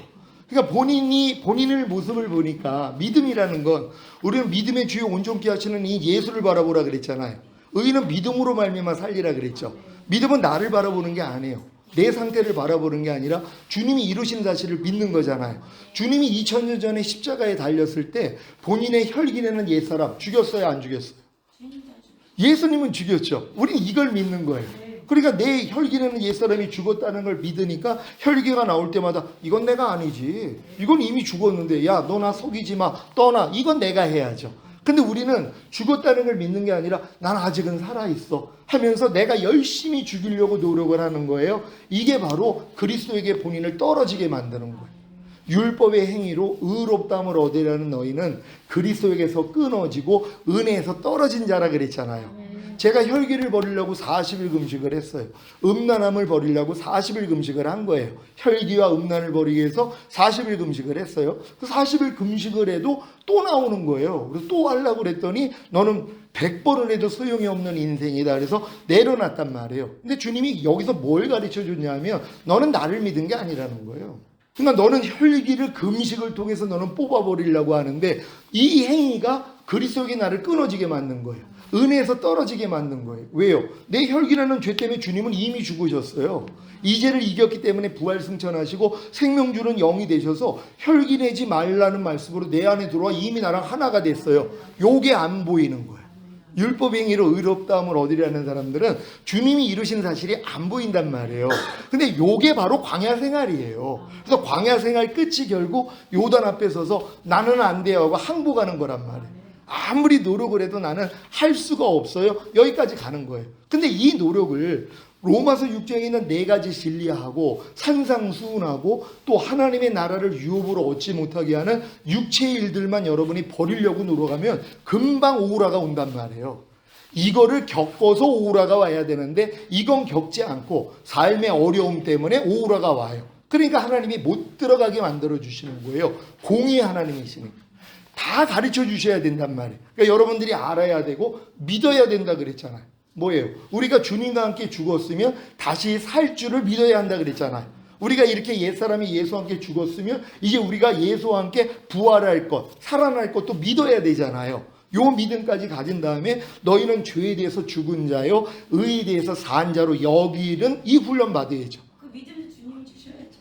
그러니까 본인의 모습을 보니까 믿음이라는 건 우리는 믿음의 주요 온전케 하시는 이 예수를 바라보라 그랬잖아요. 의인은 믿음으로 말미암아 살리라 그랬죠. 믿음은 나를 바라보는 게 아니에요. 내 상태를 바라보는 게 아니라 주님이 이루신 사실을 믿는 거잖아요. 주님이 2000년 전에 십자가에 달렸을 때 본인의 혈기내는 옛사람 죽였어요? 안 죽였어요? 예수님은 죽였죠. 우리는 이걸 믿는 거예요. 그러니까 내 혈기내는 옛사람이 죽었다는 걸 믿으니까 혈기가 나올 때마다 이건 내가 아니지. 이건 이미 죽었는데 야 너 나 속이지 마. 떠나. 이건 내가 해야죠. 근데 우리는 죽었다는 걸 믿는 게 아니라 난 아직은 살아있어 하면서 내가 열심히 죽이려고 노력을 하는 거예요. 이게 바로 그리스도에게 본인을 떨어지게 만드는 거예요. 율법의 행위로 의롭다함을 얻으려는 너희는 그리스도에게서 끊어지고 은혜에서 떨어진 자라 그랬잖아요. 제가 혈기를 버리려고 40일 금식을 했어요. 음란함을 버리려고 40일 금식을 한 거예요. 혈기와 음란을 버리기 위해서 40일 금식을 했어요. 그 40일 금식을 해도 또 나오는 거예요. 그래서 또 하려고 그랬더니 너는 100번을 해도 소용이 없는 인생이다. 그래서 내려놨단 말이에요. 근데 주님이 여기서 뭘 가르쳐 줬냐면 너는 나를 믿은 게 아니라는 거예요. 그러니까 너는 혈기를 금식을 통해서 너는 뽑아버리려고 하는데 이 행위가 그리스도에게 나를 끊어지게 만든 거예요. 은혜에서 떨어지게 만든 거예요. 왜요? 내 혈기라는 죄 때문에 주님은 이미 죽으셨어요. 이 죄를 이겼기 때문에 부활 승천하시고 생명 주는 영이 되셔서 혈기 내지 말라는 말씀으로 내 안에 들어와 이미 나랑 하나가 됐어요. 요게 안 보이는 거예요. 율법행위로 의롭다함을 얻으려는 사람들은 주님이 이루신 사실이 안 보인단 말이에요. 근데 요게 바로 광야 생활이에요. 그래서 광야 생활 끝이 결국 요단 앞에 서서 나는 안 돼요 하고 항복하는 거란 말이에요. 아무리 노력을 해도 나는 할 수가 없어요. 여기까지 가는 거예요. 근데 이 노력을 로마서 6장에 있는 4가지 진리하고 산상수훈하고 또 하나님의 나라를 유업으로 얻지 못하게 하는 육체의 일들만 여러분이 버리려고 노력하면 금방 오우라가 온단 말이에요. 이거를 겪어서 오우라가 와야 되는데 이건 겪지 않고 삶의 어려움 때문에 오우라가 와요. 그러니까 하나님이 못 들어가게 만들어 주시는 거예요. 공의의 하나님이시니까. 다 가르쳐 주셔야 된단 말이에요. 그러니까 여러분들이 알아야 되고 믿어야 된다 그랬잖아요. 뭐예요? 우리가 주님과 함께 죽었으면 다시 살 줄을 믿어야 한다 그랬잖아요. 우리가 이렇게 옛사람이 예수와 함께 죽었으면 이제 우리가 예수와 함께 부활할 것, 살아날 것도 믿어야 되잖아요. 요 믿음까지 가진 다음에 너희는 죄에 대해서 죽은 자요 의에 대해서 산 자로 여기는 이 훈련 받아야죠. 그 믿음도 주님이 주셔야죠.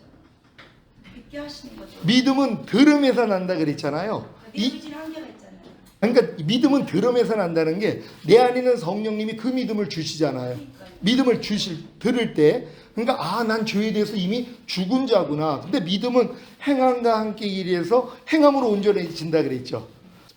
믿게 하시는 거죠. 믿음은 들음에서 난다 그랬잖아요. 믿음이 한계가 있잖아요. 그러니까 믿음은 들음에서 난다는 게 내 안에 있는 성령님이 그 믿음을 주시잖아요. 믿음을 들을 때 그러니까 난 죄에 대해서 이미 죽은 자구나. 근데 믿음은 행함과 함께 일해서 행함으로 온전해진다 그랬죠.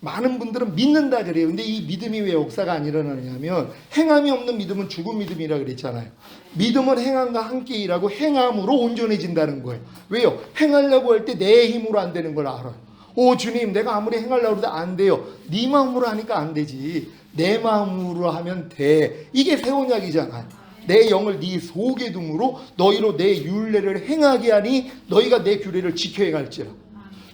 많은 분들은 믿는다 그래요. 근데 이 믿음이 왜 역사가 안 일어나냐면 행함이 없는 믿음은 죽은 믿음이라 그랬잖아요. 믿음은 행함과 함께 일하고 행함으로 온전해진다는 거예요. 왜요? 행하려고 할 때 내 힘으로 안 되는 걸 알아요. 오 주님 내가 아무리 행하려고 해도 안 돼요. 네 마음으로 하니까 안 되지. 내 마음으로 하면 돼. 이게 새 언약이잖아요. 내 영을 네 속에 둠으로 너희로 내 율례를 행하게 하니 너희가 내 규례를 지켜 행할지라.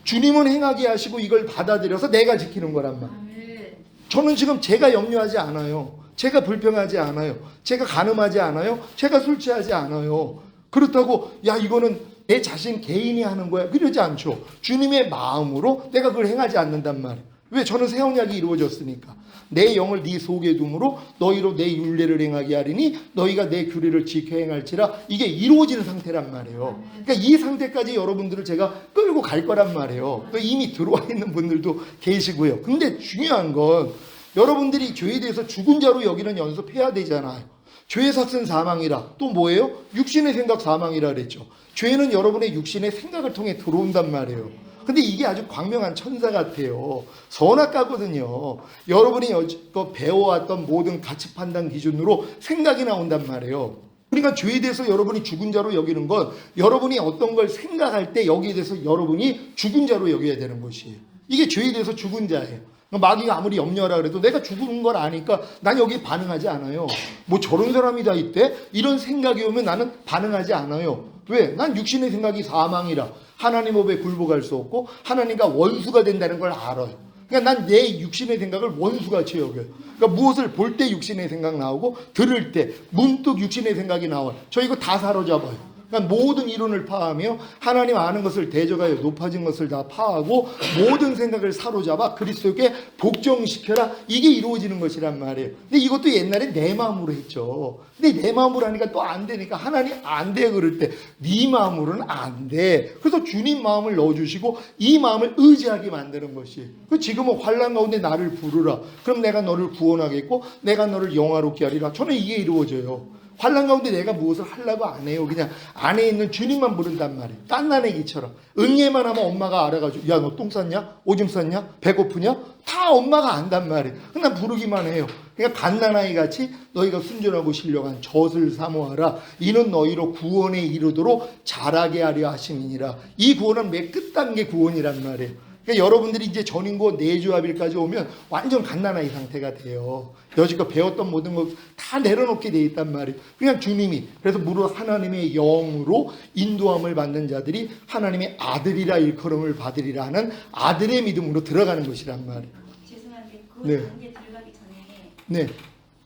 주님은 행하게 하시고 이걸 받아들여서 내가 지키는 거란 말이에요. 저는 지금 제가 염려하지 않아요. 제가 불평하지 않아요. 제가 간음하지 않아요. 제가 술 취하지 않아요. 그렇다고 야 이거는 내 자신 개인이 하는 거야. 그러지 않죠. 주님의 마음으로 내가 그걸 행하지 않는단 말이에요. 왜? 저는 새 언약이 이루어졌으니까. 내 영을 네 속에 둠으로 너희로 내 율례를 행하게 하리니 너희가 내 규례를 지켜 행할지라. 이게 이루어지는 상태란 말이에요. 그러니까 이 상태까지 여러분들을 제가 끌고 갈 거란 말이에요. 이미 들어와 있는 분들도 계시고요. 근데 중요한 건 여러분들이 죄에 대해서 죽은 자로 여기는 연습해야 되잖아요. 죄의 삭은 사망이라. 또 뭐예요? 육신의 생각 사망이라 그랬죠. 죄는 여러분의 육신의 생각을 통해 들어온단 말이에요. 근데 이게 아주 광명한 천사 같아요. 선악과거든요. 여러분이 여지껏 배워왔던 모든 가치 판단 기준으로 생각이 나온단 말이에요. 그러니까 죄에 대해서 여러분이 죽은 자로 여기는 건 여러분이 어떤 걸 생각할 때 여기에 대해서 여러분이 죽은 자로 여겨야 되는 것이에요. 이게 죄에 대해서 죽은 자예요. 마귀가 아무리 염려하라 그래도 내가 죽은 걸 아니까 난 여기에 반응하지 않아요. 뭐 저런 사람이 다 있대? 이런 생각이 오면 나는 반응하지 않아요. 왜? 난 육신의 생각이 사망이라. 하나님 법에 굴복할 수 없고 하나님과 원수가 된다는 걸 알아요. 그러니까 난 내 육신의 생각을 원수같이 여겨요. 그러니까 무엇을 볼 때 육신의 생각 나오고 들을 때 문득 육신의 생각이 나와요. 저 이거 다 사로잡아요. 그러니까 모든 이론을 파하며 하나님 아는 것을 대적하여 높아진 것을 다 파하고 모든 생각을 사로잡아 그리스도께 복종시켜라. 이게 이루어지는 것이란 말이에요. 근데 이것도 옛날에 내 마음으로 했죠. 근데 내 마음으로 하니까 또 안 되니까 하나님 안 돼 그럴 때 네 마음으로는 안 돼. 그래서 주님 마음을 넣어주시고 이 마음을 의지하게 만드는 것이에요. 지금은 환난 가운데 나를 부르라. 그럼 내가 너를 구원하겠고 내가 너를 영화롭게 하리라. 저는 이게 이루어져요. 환난 가운데 내가 무엇을 하려고 안 해요. 그냥 안에 있는 주님만 부른단 말이에요. 깐난애기처럼. 응애만 하면 엄마가 알아가지고 야 너 똥 쌌냐? 오줌 쌌냐? 배고프냐? 다 엄마가 안단 말이에요. 그냥 부르기만 해요. 그러니까 갓난아이 같이 너희가 순전하고 신령한 젖을 사모하라. 이는 너희로 구원에 이르도록 자라게 하려 하심이니라. 이 구원은 매 끝단계 구원이란 말이에요. 그러니까 여러분들이 이제 전인고 내주합일까지 오면 완전 갓난아이 상태가 돼요. 여지껏 배웠던 모든 것 다 내려놓게 돼 있단 말이에요. 그냥 주님이. 그래서 무릇 하나님의 영으로 인도함을 받는 자들이 하나님의 아들이라 일컬음을 받으리라 하는 아들의 믿음으로 들어가는 것이란 말이에요. 죄송한데 그 네. 단계 들어가기 전에 네.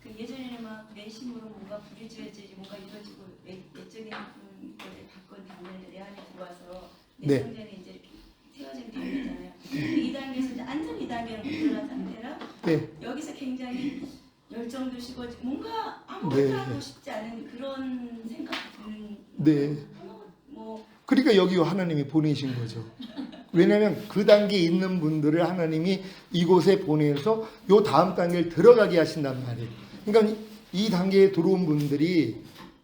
그 예전에는 막 내심으로 뭔가 부딪혀야지 뭔가 이루어지고 내적인 것을 바꾼 단계를 내 안에 들어와서 내 네. 성전에 이제 이렇게 세워진 단계잖아요. 이 단계에서 이제 완전 이 단계로 들어간 상태라 굉장히 열정도 식어지고 뭔가 아무것도 네. 하고 싶지 않은 그런 생각이 드는. 네. 뭐 그러니까 여기 하나님이 보내신 거죠. 왜냐하면 그 단계에 있는 분들을 하나님이 이곳에 보내서 요 다음 단계를 들어가게 하신단 말이에요. 그러니까 이 단계에 들어온 분들이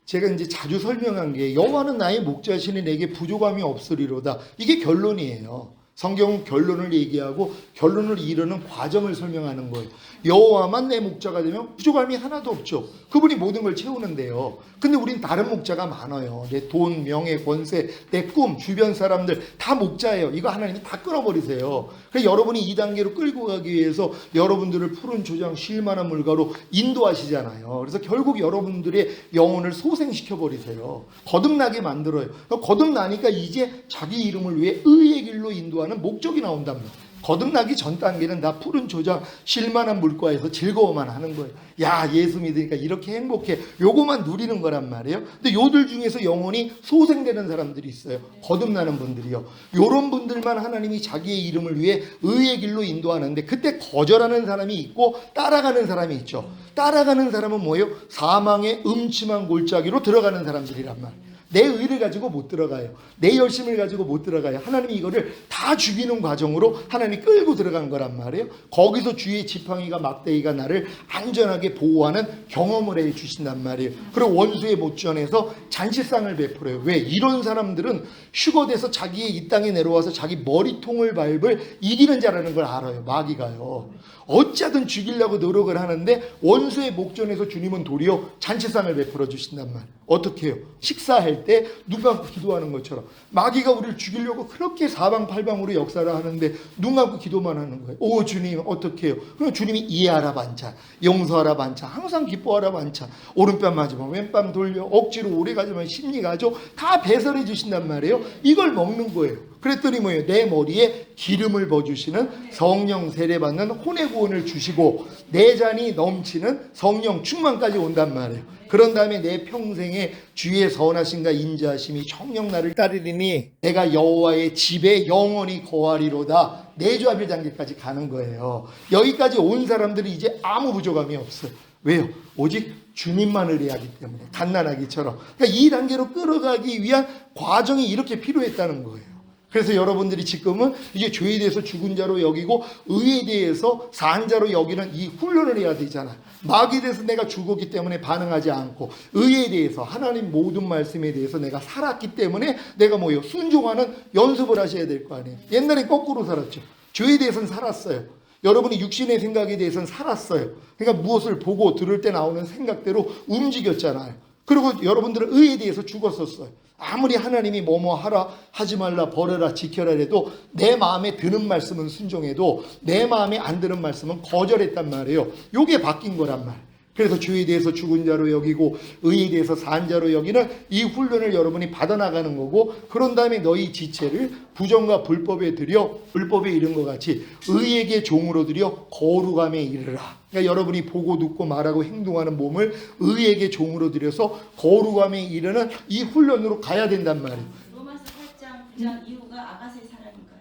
제가 이제 자주 설명한 게 여호와는 나의 목자시니 내게 부족함이 없으리로다. 이게 결론이에요. 성경은 결론을 얘기하고 결론을 이루는 과정을 설명하는 거예요. 여호와만 내 목자가 되면 부족함이 하나도 없죠. 그분이 모든 걸 채우는데요. 근데 우린 다른 목자가 많아요. 내 돈, 명예, 권세, 내 꿈, 주변 사람들 다 목자예요. 이거 하나님이 다 끊어버리세요. 그래서 여러분이 이 단계로 끌고 가기 위해서 여러분들을 푸른 조장 쉴만한 물가로 인도하시잖아요. 그래서 결국 여러분들의 영혼을 소생시켜버리세요. 거듭나게 만들어요. 거듭나니까 이제 자기 이름을 위해 의의 길로 인도하는 목적이 나온단 말이에요. 거듭나기 전 단계는 나 푸른 조장 쉴만한 물가에서 즐거워만 하는 거예요. 야, 예수 믿으니까 이렇게 행복해. 요거만 누리는 거란 말이에요. 근데 요들 중에서 영혼이 소생되는 사람들이 있어요. 거듭나는 분들이요. 요런 분들만 하나님이 자기의 이름을 위해 의의 길로 인도하는데 그때 거절하는 사람이 있고 따라가는 사람이 있죠. 따라가는 사람은 뭐예요? 사망의 음침한 골짜기로 들어가는 사람들이란 말이에요. 내 의를 가지고 못 들어가요. 내 열심을 가지고 못 들어가요. 하나님이 이거를 다 죽이는 과정으로 하나님이 끌고 들어간 거란 말이에요. 거기서 주의 지팡이가 막대기가 나를 안전하게 보호하는 경험을 해 주신단 말이에요. 그리고 원수의 못전에서 잔치상을 베풀어요. 왜? 이런 사람들은 휴거돼서 자기의 이 땅에 내려와서 자기 머리통을 밟을 이기는 자라는 걸 알아요. 마귀가요. 어찌하든 죽이려고 노력을 하는데 원수의 목전에서 주님은 도리어 잔치상을 베풀어 주신단 말이에요. 어떻게 해요? 식사할 때 눈 감고 기도하는 것처럼 마귀가 우리를 죽이려고 그렇게 사방팔방으로 역사를 하는데 눈 감고 기도만 하는 거예요. 오 주님 어떻게 해요? 그럼 주님이 이해하라 반차, 용서하라 반차, 항상 기뻐하라 반차, 오른뺨 맞으면 왼뺨 돌려, 억지로 오래 가지면 심리 가죠. 다 배설해 주신단 말이에요. 이걸 먹는 거예요. 그랬더니 뭐예요? 내 머리에 기름을 부어주시는 성령 세례받는 혼의 구원을 주시고 내 잔이 넘치는 성령 충만까지 온단 말이에요. 그런 다음에 내 평생에 주의 선하심과 인자하심이 청령 나를 따르리니 내가 여호와의 집에 영원히 거하리로다. 내주하빌 단계까지 가는 거예요. 여기까지 온 사람들이 이제 아무 부족함이 없어요. 왜요? 오직 주님만 의뢰하기 때문에 갓난아기처럼. 그러니까 이 단계로 끌어가기 위한 과정이 이렇게 필요했다는 거예요. 그래서 여러분들이 지금은 이제 죄에 대해서 죽은 자로 여기고 의에 대해서 산 자로 여기는 이 훈련을 해야 되잖아요. 마귀에 대해서 내가 죽었기 때문에 반응하지 않고 의에 대해서 하나님 모든 말씀에 대해서 내가 살았기 때문에 내가 뭐예요? 순종하는 연습을 하셔야 될 거 아니에요. 옛날에 거꾸로 살았죠. 죄에 대해서는 살았어요. 여러분이 육신의 생각에 대해서는 살았어요. 그러니까 무엇을 보고 들을 때 나오는 생각대로 움직였잖아요. 그리고 여러분들은 의에 대해서 죽었었어요. 아무리 하나님이 뭐뭐 하라 하지 말라 버려라 지켜라 해도 내 마음에 드는 말씀은 순종해도 내 마음에 안 드는 말씀은 거절했단 말이에요. 요게 바뀐 거란 말. 그래서 죄에 대해서 죽은 자로 여기고 의에 대해서 산 자로 여기는 이 훈련을 여러분이 받아나가는 거고, 그런 다음에 너희 지체를 부정과 불법에 들여 불법에 이른 것 같이 의에게 종으로 들여 거룩함에 이르라. 그러니까 여러분이 보고 듣고 말하고 행동하는 몸을 의에게 종으로 들여서 거룩함에 이르는 이 훈련으로 가야 된단 말이에요. 로마서 8장 9장 이후가 아가서의 사람인가요?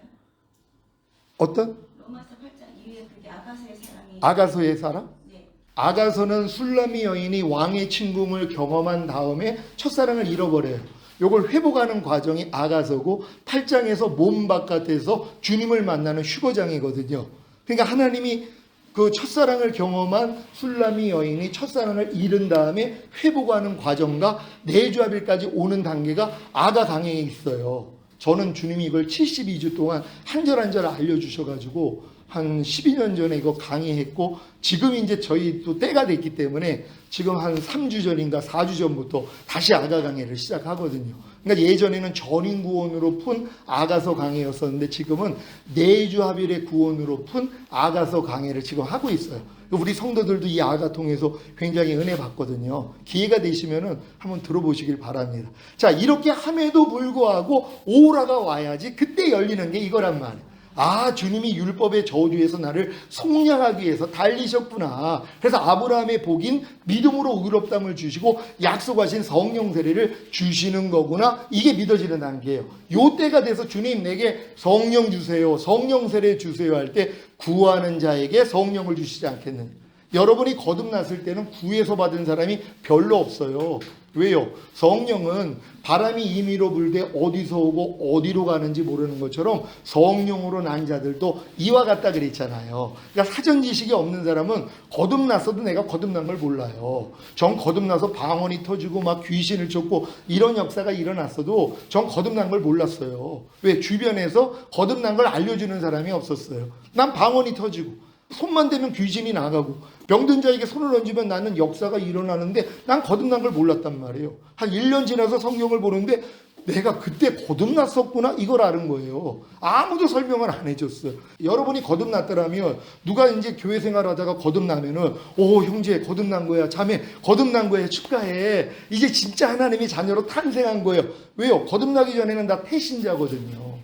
어떤? 로마서 8장 이후에 그게 아가서의 사람이. 아가서의 사람? 네. 아가서는 술라미 여인이 왕의 침궁을 경험한 다음에 첫사랑을 잃어버려요. 요걸 회복하는 과정이 아가서고 8장에서 몸 바깥에서 주님을 만나는 휴거장이거든요. 그러니까 하나님이 그 첫사랑을 경험한 술라미 여인이 첫사랑을 잃은 다음에 회복하는 과정과 내주합일까지 오는 단계가 아가 강해에 있어요. 저는 주님이 이걸 72주 동안 한 절 한 절 알려주셔가지고 한 12년 전에 이거 강의했고, 지금 이제 저희 또 때가 됐기 때문에 지금 한 3주 전인가 4주 전부터 다시 아가 강의를 시작하거든요. 그러니까 예전에는 전인 구원으로 푼 아가서 강의였었는데 지금은 내주합일의 구원으로 푼 아가서 강의를 지금 하고 있어요. 우리 성도들도 이 아가 통해서 굉장히 은혜 받거든요. 기회가 되시면은 한번 들어보시길 바랍니다. 자, 이렇게 함에도 불구하고 오라가 와야지 그때 열리는 게 이거란 말이에요. 아, 주님이 율법의 저주에서 나를 속량하기 위해서 달리셨구나. 그래서 아브라함의 복인 믿음으로 의롭다함을 주시고 약속하신 성령 세례를 주시는 거구나. 이게 믿어지는 단계예요. 요 때가 돼서 주님 내게 성령 주세요, 성령 세례 주세요 할 때 구하는 자에게 성령을 주시지 않겠느냐. 여러분이 거듭났을 때는 구에서 받은 사람이 별로 없어요. 왜요? 성령은 바람이 임의로 불되 어디서 오고 어디로 가는지 모르는 것처럼 성령으로 난 자들도 이와 같다 그랬잖아요. 그러니까 사전 지식이 없는 사람은 거듭났어도 내가 거듭난 걸 몰라요. 전 거듭나서 방언이 터지고 막 귀신을 쫓고 이런 역사가 일어났어도 전 거듭난 걸 몰랐어요. 왜? 주변에서 거듭난 걸 알려주는 사람이 없었어요. 난 방언이 터지고 손만 대면 귀신이 나가고 병든 자에게 손을 얹으면 나는 역사가 일어나는데 난 거듭난 걸 몰랐단 말이에요. 한 1년 지나서 성경을 보는데 내가 그때 거듭났었구나 이걸 아는 거예요. 아무도 설명을 안 해줬어요. 여러분이 거듭났더라면 누가 이제 교회 생활하다가 거듭나면은 오 형제 거듭난 거야, 자매 거듭난 거야, 축하해, 이제 진짜 하나님의 자녀로 탄생한 거예요. 왜요? 거듭나기 전에는 다 태신자거든요.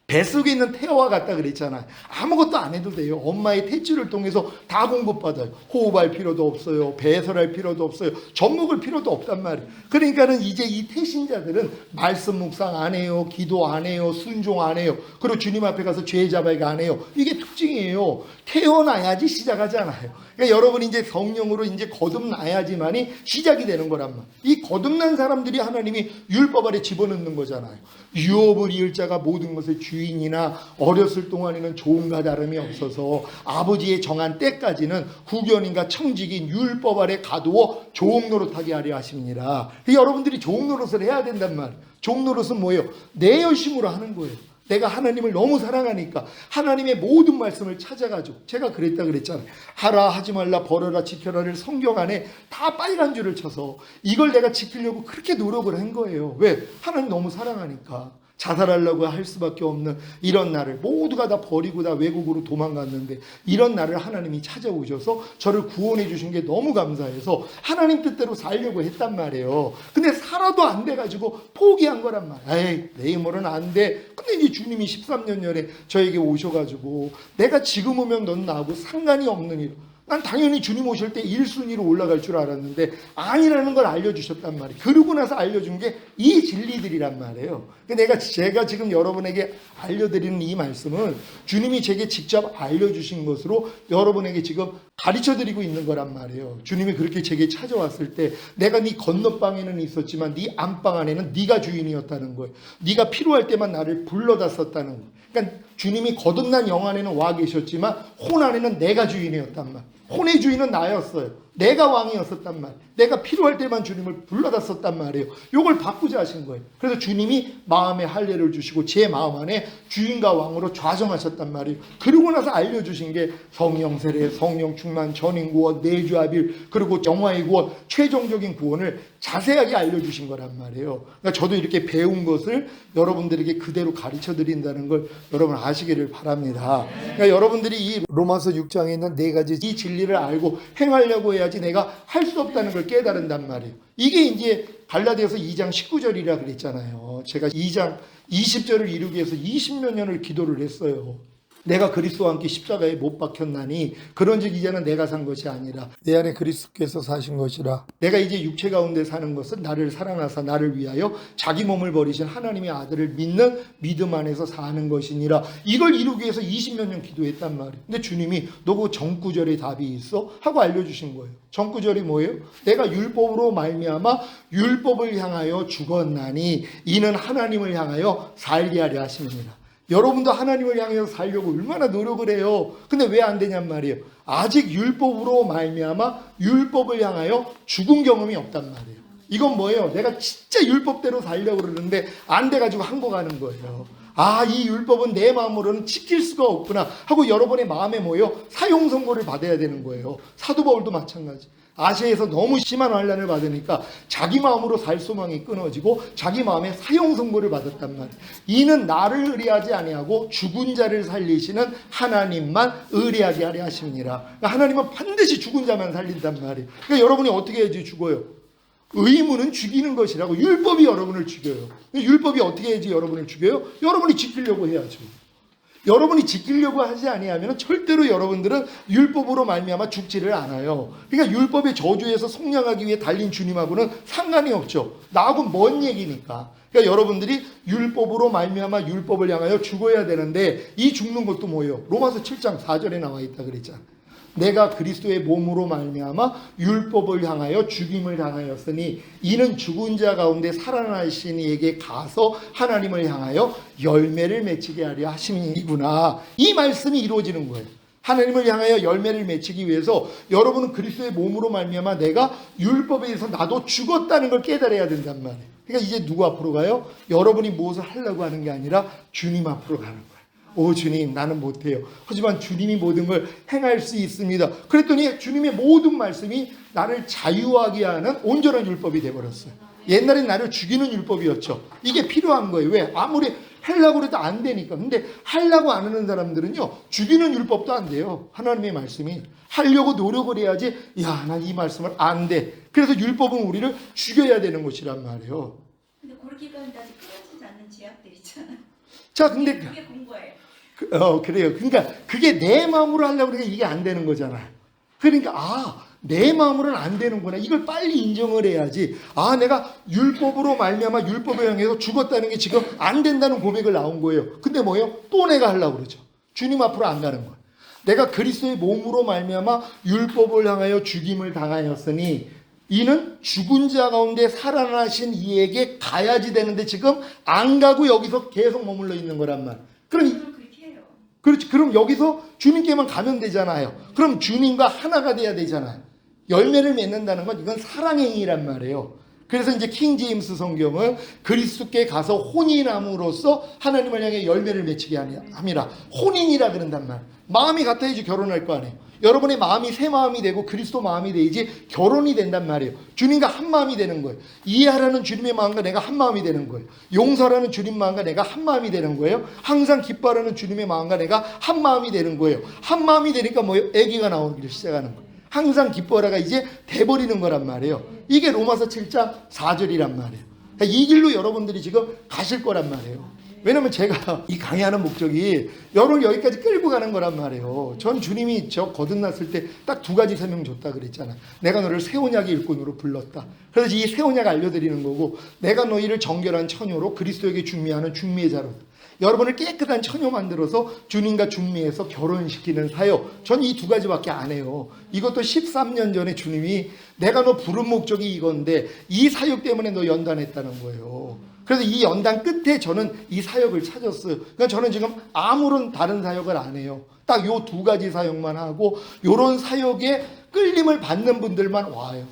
뱃속에 있는 태아와 같다 그랬잖아요. 아무것도 안 해도 돼요. 엄마의 탯줄을 통해서 다 공급받아요. 호흡할 필요도 없어요. 배설할 필요도 없어요. 젖 먹을 필요도 없단 말이에요. 그러니까는 이제 이 태신자들은 말씀 묵상 안 해요. 기도 안 해요. 순종 안 해요. 그리고 주님 앞에 가서 죄 자백이 안 해요. 이게 특징이에요. 태어나야지 시작하잖아요. 그러니까 여러분이 이제 성령으로 이제 거듭나야지만이 시작이 되는 거란 말이에요. 이 거듭난 사람들이 하나님이 율법 아래 집어넣는 거잖아요. 유업을 이을 자가 모든 것의 주인이나 어렸을 동안에는 조음과 다름이 없어서 아버지의 정한 때까지는 후견인과 청직인 율법 아래 가두어 조음 노릇하게 하려 하십니다. 여러분들이 조음 노릇을 해야 된단 말이에요. 조음 노릇은 뭐예요? 내 열심으로 하는 거예요. 내가 하나님을 너무 사랑하니까 하나님의 모든 말씀을 찾아가지고, 제가 그랬다 그랬잖아요. 하라 하지 말라 벌어라 지켜라를 성경 안에 다 빨간 줄을 쳐서 이걸 내가 지키려고 그렇게 노력을 한 거예요. 왜? 하나님 너무 사랑하니까. 자살하려고 할 수밖에 없는 이런 나를 모두가 다 버리고 다 외국으로 도망갔는데 이런 나를 하나님이 찾아오셔서 저를 구원해 주신 게 너무 감사해서 하나님 뜻대로 살려고 했단 말이에요. 근데 살아도 안 돼가지고 포기한 거란 말이에요. 에이, 내 힘으로는 안 돼. 근데 이제 주님이 13년 전에 저에게 오셔가지고 내가 지금 오면 넌 나하고 상관이 없는 일, 난 당연히 주님 오실 때 1순위로 올라갈 줄 알았는데 아니라는 걸 알려주셨단 말이에요. 그러고 나서 알려준 게 이 진리들이란 말이에요. 제가 지금 여러분에게 알려드리는 이 말씀은 주님이 제게 직접 알려주신 것으로 여러분에게 지금 가르쳐드리고 있는 거란 말이에요. 주님이 그렇게 제게 찾아왔을 때 내가 네 건너방에는 있었지만 네 안방 안에는 네가 주인이었다는 거예요. 네가 필요할 때만 나를 불러다 썼다는 거예요. 그러니까 주님이 거듭난 영 안에는 와 계셨지만 혼 안에는 내가 주인이었단 말이에요. 혼의 주인은 나였어요. 내가 왕이었었단 말이에요. 내가 필요할 때만 주님을 불러다 썼단 말이에요. 이걸 바꾸자 하신 거예요. 그래서 주님이 마음에 할례를 주시고 제 마음 안에 주인과 왕으로 좌정하셨단 말이에요. 그러고 나서 알려주신 게 성령 세례, 성령 충만, 전인 구원, 내주합일, 그리고 영화의 구원, 최종적인 구원을 자세하게 알려주신 거란 말이에요. 그러니까 저도 이렇게 배운 것을 여러분들에게 그대로 가르쳐 드린다는 걸 여러분 아시기를 바랍니다. 그러니까 여러분들이 이 로마서 6장에 있는 4가지 이 진리를 알고 행하려고 해야지 내가 할 수 없다는 걸 깨달은단 말이에요. 이게 이제 갈라디아서 2장 19절이라 그랬잖아요. 제가 2장 20절을 이루기 위해서 20몇 년을 기도를 했어요. 내가 그리스도와 함께 십자가에 못 박혔나니 그런즉 이제는 내가 산 것이 아니라 내 안에 그리스도께서 사신 것이라. 내가 이제 육체 가운데 사는 것은 나를 사랑하사 나를 위하여 자기 몸을 버리신 하나님의 아들을 믿는 믿음 안에서 사는 것이니라. 이걸 이루기 위해서 20몇 년 기도했단 말이에요. 근데 주님이 너 그 정구절에 답이 있어? 하고 알려주신 거예요. 정구절이 뭐예요? 내가 율법으로 말미암아 율법을 향하여 죽었나니 이는 하나님을 향하여 살게 하려 하심이니라. 여러분도 하나님을 향해서 살려고 얼마나 노력을 해요. 근데 왜 안 되냔 말이에요. 아직 율법으로 말미암아 율법을 향하여 죽은 경험이 없단 말이에요. 이건 뭐예요? 내가 진짜 율법대로 살려고 그러는데 안 돼가지고 항복하는 거예요. 아, 이 율법은 내 마음으로는 지킬 수가 없구나 하고 여러분의 마음에 뭐예요? 사형 선고를 받아야 되는 거예요. 사도 바울도 마찬가지. 아시아에서 너무 심한 환난을 받으니까 자기 마음으로 살 소망이 끊어지고 자기 마음에 사형 선고를 받았단 말이에요. 이는 나를 의뢰하지 아니하고 죽은 자를 살리시는 하나님만 의뢰하게 하려 하심이니라. 그러니까 하나님은 반드시 죽은 자만 살린단 말이에요. 그러니까 여러분이 어떻게 해야지 죽어요? 의무는 죽이는 것이라고. 율법이 여러분을 죽여요. 율법이 어떻게 해야지 여러분을 죽여요? 여러분이 지키려고 해야죠. 여러분이 지키려고 하지 아니하면 절대로 여러분들은 율법으로 말미암아 죽지를 않아요. 그러니까 율법의 저주에서 속량하기 위해 달린 주님하고는 상관이 없죠. 나하고 먼 얘기니까. 그러니까 여러분들이 율법으로 말미암아 율법을 향하여 죽어야 되는데 이 죽는 것도 뭐예요? 로마서 7장 4절에 나와 있다 그랬잖아요. 내가 그리스도의 몸으로 말미암아 율법을 향하여 죽임을 당하였으니 이는 죽은 자 가운데 살아나신 이에게 가서 하나님을 향하여 열매를 맺히게 하려 하심이구나. 이 말씀이 이루어지는 거예요. 하나님을 향하여 열매를 맺히기 위해서 여러분은 그리스도의 몸으로 말미암아 내가 율법에 의해서 나도 죽었다는 걸 깨달아야 된단 말이에요. 그러니까 이제 누구 앞으로 가요? 여러분이 무엇을 하려고 하는 게 아니라 주님 앞으로 가는 거예요. 오 주님, 나는 못해요. 하지만 주님이 모든 걸 행할 수 있습니다. 그랬더니 주님의 모든 말씀이 나를 자유하게 하는 온전한 율법이 되어버렸어요. 옛날엔 나를 죽이는 율법이었죠. 이게 필요한 거예요. 왜? 아무리 하려고 해도 안 되니까. 근데 하려고 안 하는 사람들은요, 죽이는 율법도 안 돼요. 하나님의 말씀이. 하려고 노력을 해야지, 야, 난 이 말씀을 안 돼. 그래서 율법은 우리를 죽여야 되는 것이란 말이에요. 근데 그렇게까지 아직 끊어지지 않는 제약들 있잖아. 자, 근데 그게 공부예요. 그래요. 그러니까 그게 내 마음으로 하려고 그러니까 이게 안 되는 거잖아요. 그러니까 내 마음으로는 안 되는구나. 이걸 빨리 인정을 해야지. 내가 율법으로 말미암아 율법을 향해서 죽었다는 게 지금 안 된다는 고백을 나온 거예요. 근데 뭐예요? 또 내가 하려고 그러죠. 주님 앞으로 안 가는 거예요. 내가 그리스도의 몸으로 말미암아 율법을 향하여 죽임을 당하였으니 이는 죽은 자 가운데 살아나신 이에게 가야지 되는데 지금 안 가고 여기서 계속 머물러 있는 거란 말. 그럼 그렇게 해요. 그렇지. 그럼 여기서 주님께만 가면 되잖아요. 그럼 주님과 하나가 돼야 되잖아요. 열매를 맺는다는 건 이건 사랑의 행위란 말이에요. 그래서 이제 킹 제임스 성경은 그리스도께 가서 혼인함으로써 하나님을 향해 열매를 맺히게 함이라. 혼인이라 그런단 말. 마음이 같아야지 결혼할 거 아니에요. 여러분의 마음이 새 마음이 되고 그리스도 마음이 되지 결혼이 된단 말이에요. 주님과 한 마음이 되는 거예요. 이해하라는 주님의 마음과 내가 한 마음이 되는 거예요. 용서라는 주님 마음과 내가 한 마음이 되는 거예요. 항상 기뻐하라는 주님의 마음과 내가 한 마음이 되는 거예요. 한 마음이 되니까 뭐예요? 아기가 나오기를 시작하는 거예요. 항상 기뻐하라가 이제 돼버리는 거란 말이에요. 이게 로마서 7장 4절이란 말이에요. 그러니까 이 길로 여러분들이 지금 가실 거란 말이에요. 왜냐면 제가 이 강의하는 목적이 여러분 여기까지 끌고 가는 거란 말이에요. 전 주님이 저 거듭났을 때 딱 두 가지 설명 줬다 그랬잖아. 내가 너를 새 언약의 일꾼으로 불렀다. 그래서 이 새 언약 알려드리는 거고, 내가 너희를 정결한 처녀로 그리스도에게 중미하는 중미의 자로, 여러분을 깨끗한 처녀 만들어서 주님과 중미해서 결혼시키는 사역. 전 이 두 가지밖에 안 해요. 이것도 13년 전에 주님이 내가 너 부른 목적이 이건데 이 사역 때문에 너 연단했다는 거예요. 그래서 이 연단 끝에 저는 이 사역을 찾았어요. 그러니까 저는 지금 아무런 다른 사역을 안 해요. 딱 요 두 가지 사역만 하고, 요런 사역에 끌림을 받는 분들만 와요.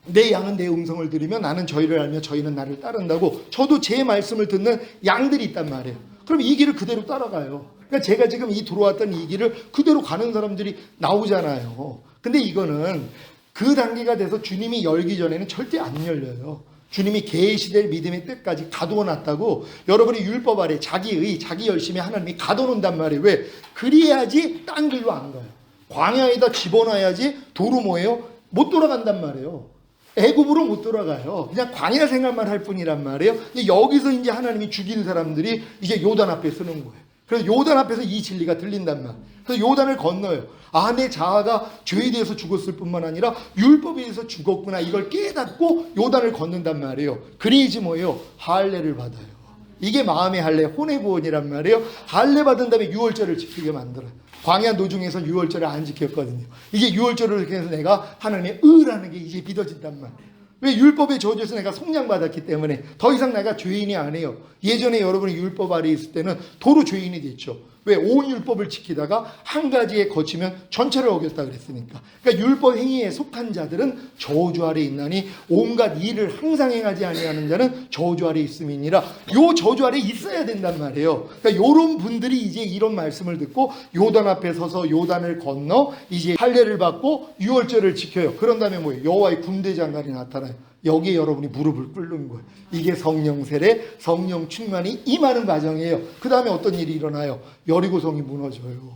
내 양은 내 음성을 들으며 나는 저희를 알며 저희는 나를 따른다고. 저도 제 말씀을 듣는 양들이 있단 말이에요. 그럼 이 길을 그대로 따라가요. 그러니까 제가 지금 이 들어왔던 이 길을 그대로 가는 사람들이 나오잖아요. 근데 이거는 그 단계가 돼서 주님이 열기 전에는 절대 안 열려요. 주님이 계시될 믿음의 뜻까지 가둬놨다고. 여러분이 율법 아래 자기의 자기 열심히 하나님이 가둬놓는단 말이에요. 왜? 그래야지 딴 길로 안 가요. 광야에다 집어넣어야지 도로 뭐예요? 못 돌아간단 말이에요. 애굽으로 못 돌아가요. 그냥 광야 생활만 할 뿐이란 말이에요. 근데 여기서 이제 하나님이 죽인 사람들이 이제 요단 앞에 서는 거예요. 그래서 요단 앞에서 이 진리가 들린단 말이에요. 그래서 요단을 건너요. 내 자아가 죄에 대해서 죽었을 뿐만 아니라 율법에 대해서 죽었구나. 이걸 깨닫고 요단을 걷는단 말이에요. 그래야지 뭐예요? 할례를 받아요. 이게 마음의 할례, 혼의 구원이란 말이에요. 할례 받은 다음에 유월절을 지키게 만들어요. 광야 노중에서 유월절을 안 지켰거든요. 이게 유월절을 이렇게 해서 내가 하나님의 의라는 게 이제 믿어진단 말이에요. 왜? 율법의 저주에서 내가 속량받았기 때문에 더 이상 내가 죄인이 아니에요. 예전에 여러분이 율법 아래에 있을 때는 도로 죄인이 됐죠. 왜? 온 율법을 지키다가 한 가지에 거치면 전체를 어겼다 그랬으니까. 그러니까 율법 행위에 속한 자들은 저주 아래 있나니 온갖 일을 항상 행하지 아니하는 자는 저주 아래 있음이니라. 요 저주 아래 있어야 된단 말이에요. 그러니까 요런 분들이 이제 이런 말씀을 듣고 요단 앞에 서서 요단을 건너 이제 할례를 받고 유월절을 지켜요. 그런 다음에 뭐예요? 여호와의 군대 장관이 나타나요. 여기에 여러분이 무릎을 꿇는 거예요. 이게 성령 세례, 성령 충만이 임하는 과정이에요. 그 다음에 어떤 일이 일어나요? 여리고성이 무너져요.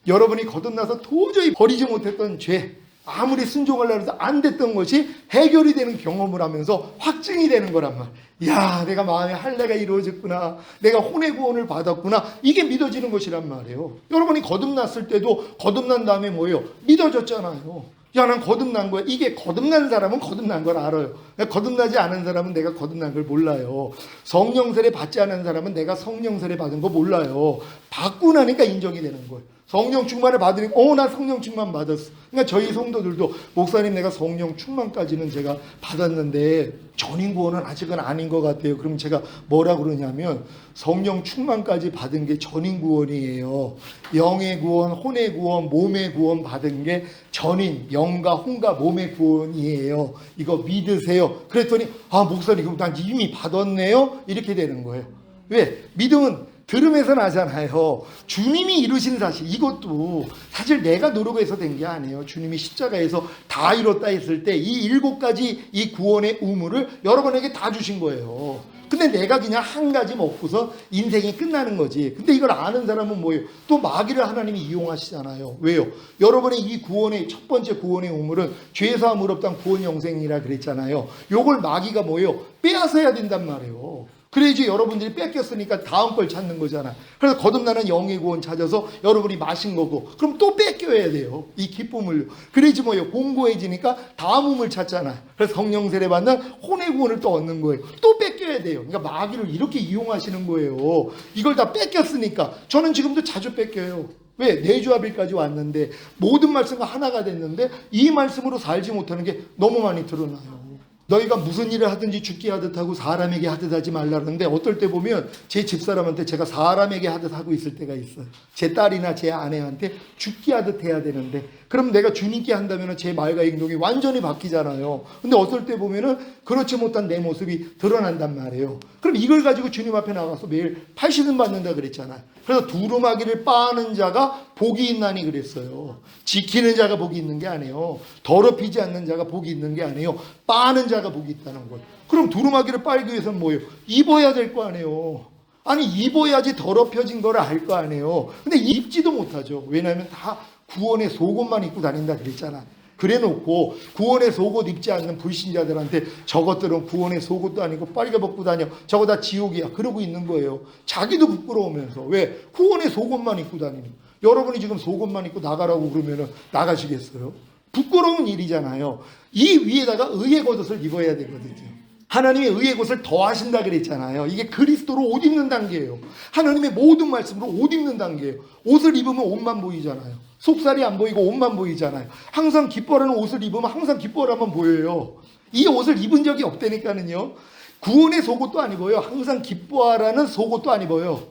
여러분이 거듭나서 도저히 버리지 못했던 죄, 아무리 순종하려고 해서 안 됐던 것이 해결이 되는 경험을 하면서 확증이 되는 거란 말이에요. 야, 내가 마음에 할례가 이루어졌구나. 내가 혼의 구원을 받았구나. 이게 믿어지는 것이란 말이에요. 여러분이 거듭났을 때도 거듭난 다음에 뭐예요? 믿어졌잖아요. 야, 난 거듭난 거야. 이게 거듭난 사람은 거듭난 걸 알아요. 거듭나지 않은 사람은 내가 거듭난 걸 몰라요. 성령 세례 받지 않은 사람은 내가 성령 세례 받은 거 몰라요. 받고 나니까 인정이 되는 거예요. 성령 충만을 받으니까 나 성령 충만 받았어. 그러니까 저희 성도들도 목사님 내가 성령 충만까지는 제가 받았는데 전인 구원은 아직은 아닌 것 같아요. 그럼 제가 뭐라 그러냐면 성령 충만까지 받은 게 전인 구원이에요. 영의 구원, 혼의 구원, 몸의 구원 받은 게 전인, 영과 혼과 몸의 구원이에요. 이거 믿으세요. 그랬더니 목사님 그럼 난 이미 받았네요. 이렇게 되는 거예요. 왜? 믿음은 들음에서 나잖아요. 주님이 이루신 사실, 이것도 사실 내가 노력해서 된 게 아니에요. 주님이 십자가에서 다 이뤘다 했을 때 이 7가지 이 구원의 우물을 여러분에게 다 주신 거예요. 근데 내가 그냥 한 가지 먹고서 인생이 끝나는 거지. 근데 이걸 아는 사람은 뭐예요? 또 마귀를 하나님이 이용하시잖아요. 왜요? 여러분의 이 구원의 첫 번째 구원의 우물은 죄사함 의롭다는 구원 영생이라 그랬잖아요. 요걸 마귀가 뭐예요? 빼앗아야 된단 말이에요. 그래야지 여러분들이 뺏겼으니까 다음 걸 찾는 거잖아. 그래서 거듭나는 영의 구원 찾아서 여러분이 마신 거고, 그럼 또 뺏겨야 돼요. 이 기쁨을. 그래야지 뭐예요? 공고해지니까 다음 우물 찾잖아. 그래서 성령 세례 받는 혼의 구원을 또 얻는 거예요. 또 뺏겨야 돼요. 그러니까 마귀를 이렇게 이용하시는 거예요. 이걸 다 뺏겼으니까. 저는 지금도 자주 뺏겨요. 왜? 내주합일까지 왔는데 모든 말씀과 하나가 됐는데 이 말씀으로 살지 못하는 게 너무 많이 드러나요. 너희가 무슨 일을 하든지 죽게 하듯 하고 사람에게 하듯 하지 말라 그러는데 어떨 때 보면 제 집사람한테 제가 사람에게 하듯 하고 있을 때가 있어요. 제 딸이나 제 아내한테 죽게 하듯 해야 되는데 그럼 내가 주님께 한다면 제 말과 행동이 완전히 바뀌잖아요. 근데 어떨 때 보면은 그렇지 못한 내 모습이 드러난단 말이에요. 그럼 이걸 가지고 주님 앞에 나가서 매일 80은 받는다 그랬잖아요. 그래서 두루마기를 빠는 자가 복이 있나니 그랬어요. 지키는 자가 복이 있는 게 아니에요. 더럽히지 않는 자가 복이 있는 게 아니에요. 빠는 자가 복이 있다는 거예요. 그럼 두루마기를 빨기 위해서는 뭐예요? 입어야 될 거 아니에요. 아니 입어야지 더럽혀진 거를 알 거 아니에요. 근데 입지도 못하죠. 왜냐하면 다 구원의 속옷만 입고 다닌다 그랬잖아. 그래놓고 구원의 속옷 입지 않는 불신자들한테 저것들은 구원의 속옷도 아니고 빨개 벗고 다녀. 저거 다 지옥이야. 그러고 있는 거예요. 자기도 부끄러우면서. 왜? 구원의 속옷만 입고 다니는. 여러분이 지금 속옷만 입고 나가라고 그러면 나가시겠어요? 부끄러운 일이잖아요. 이 위에다가 의의 겉옷을 입어야 되거든요. 하나님의 의의 겉을 더하신다 그랬잖아요. 이게 그리스도로 옷 입는 단계예요. 하나님의 모든 말씀으로 옷 입는 단계예요. 옷을 입으면 옷만 보이잖아요. 속살이 안 보이고 옷만 보이잖아요. 항상 기뻐하는 옷을 입으면 항상 기뻐하면 보여요. 이 옷을 입은 적이 없다니까는요. 구원의 속옷도 안 입어요. 항상 기뻐하라는 속옷도 안 입어요.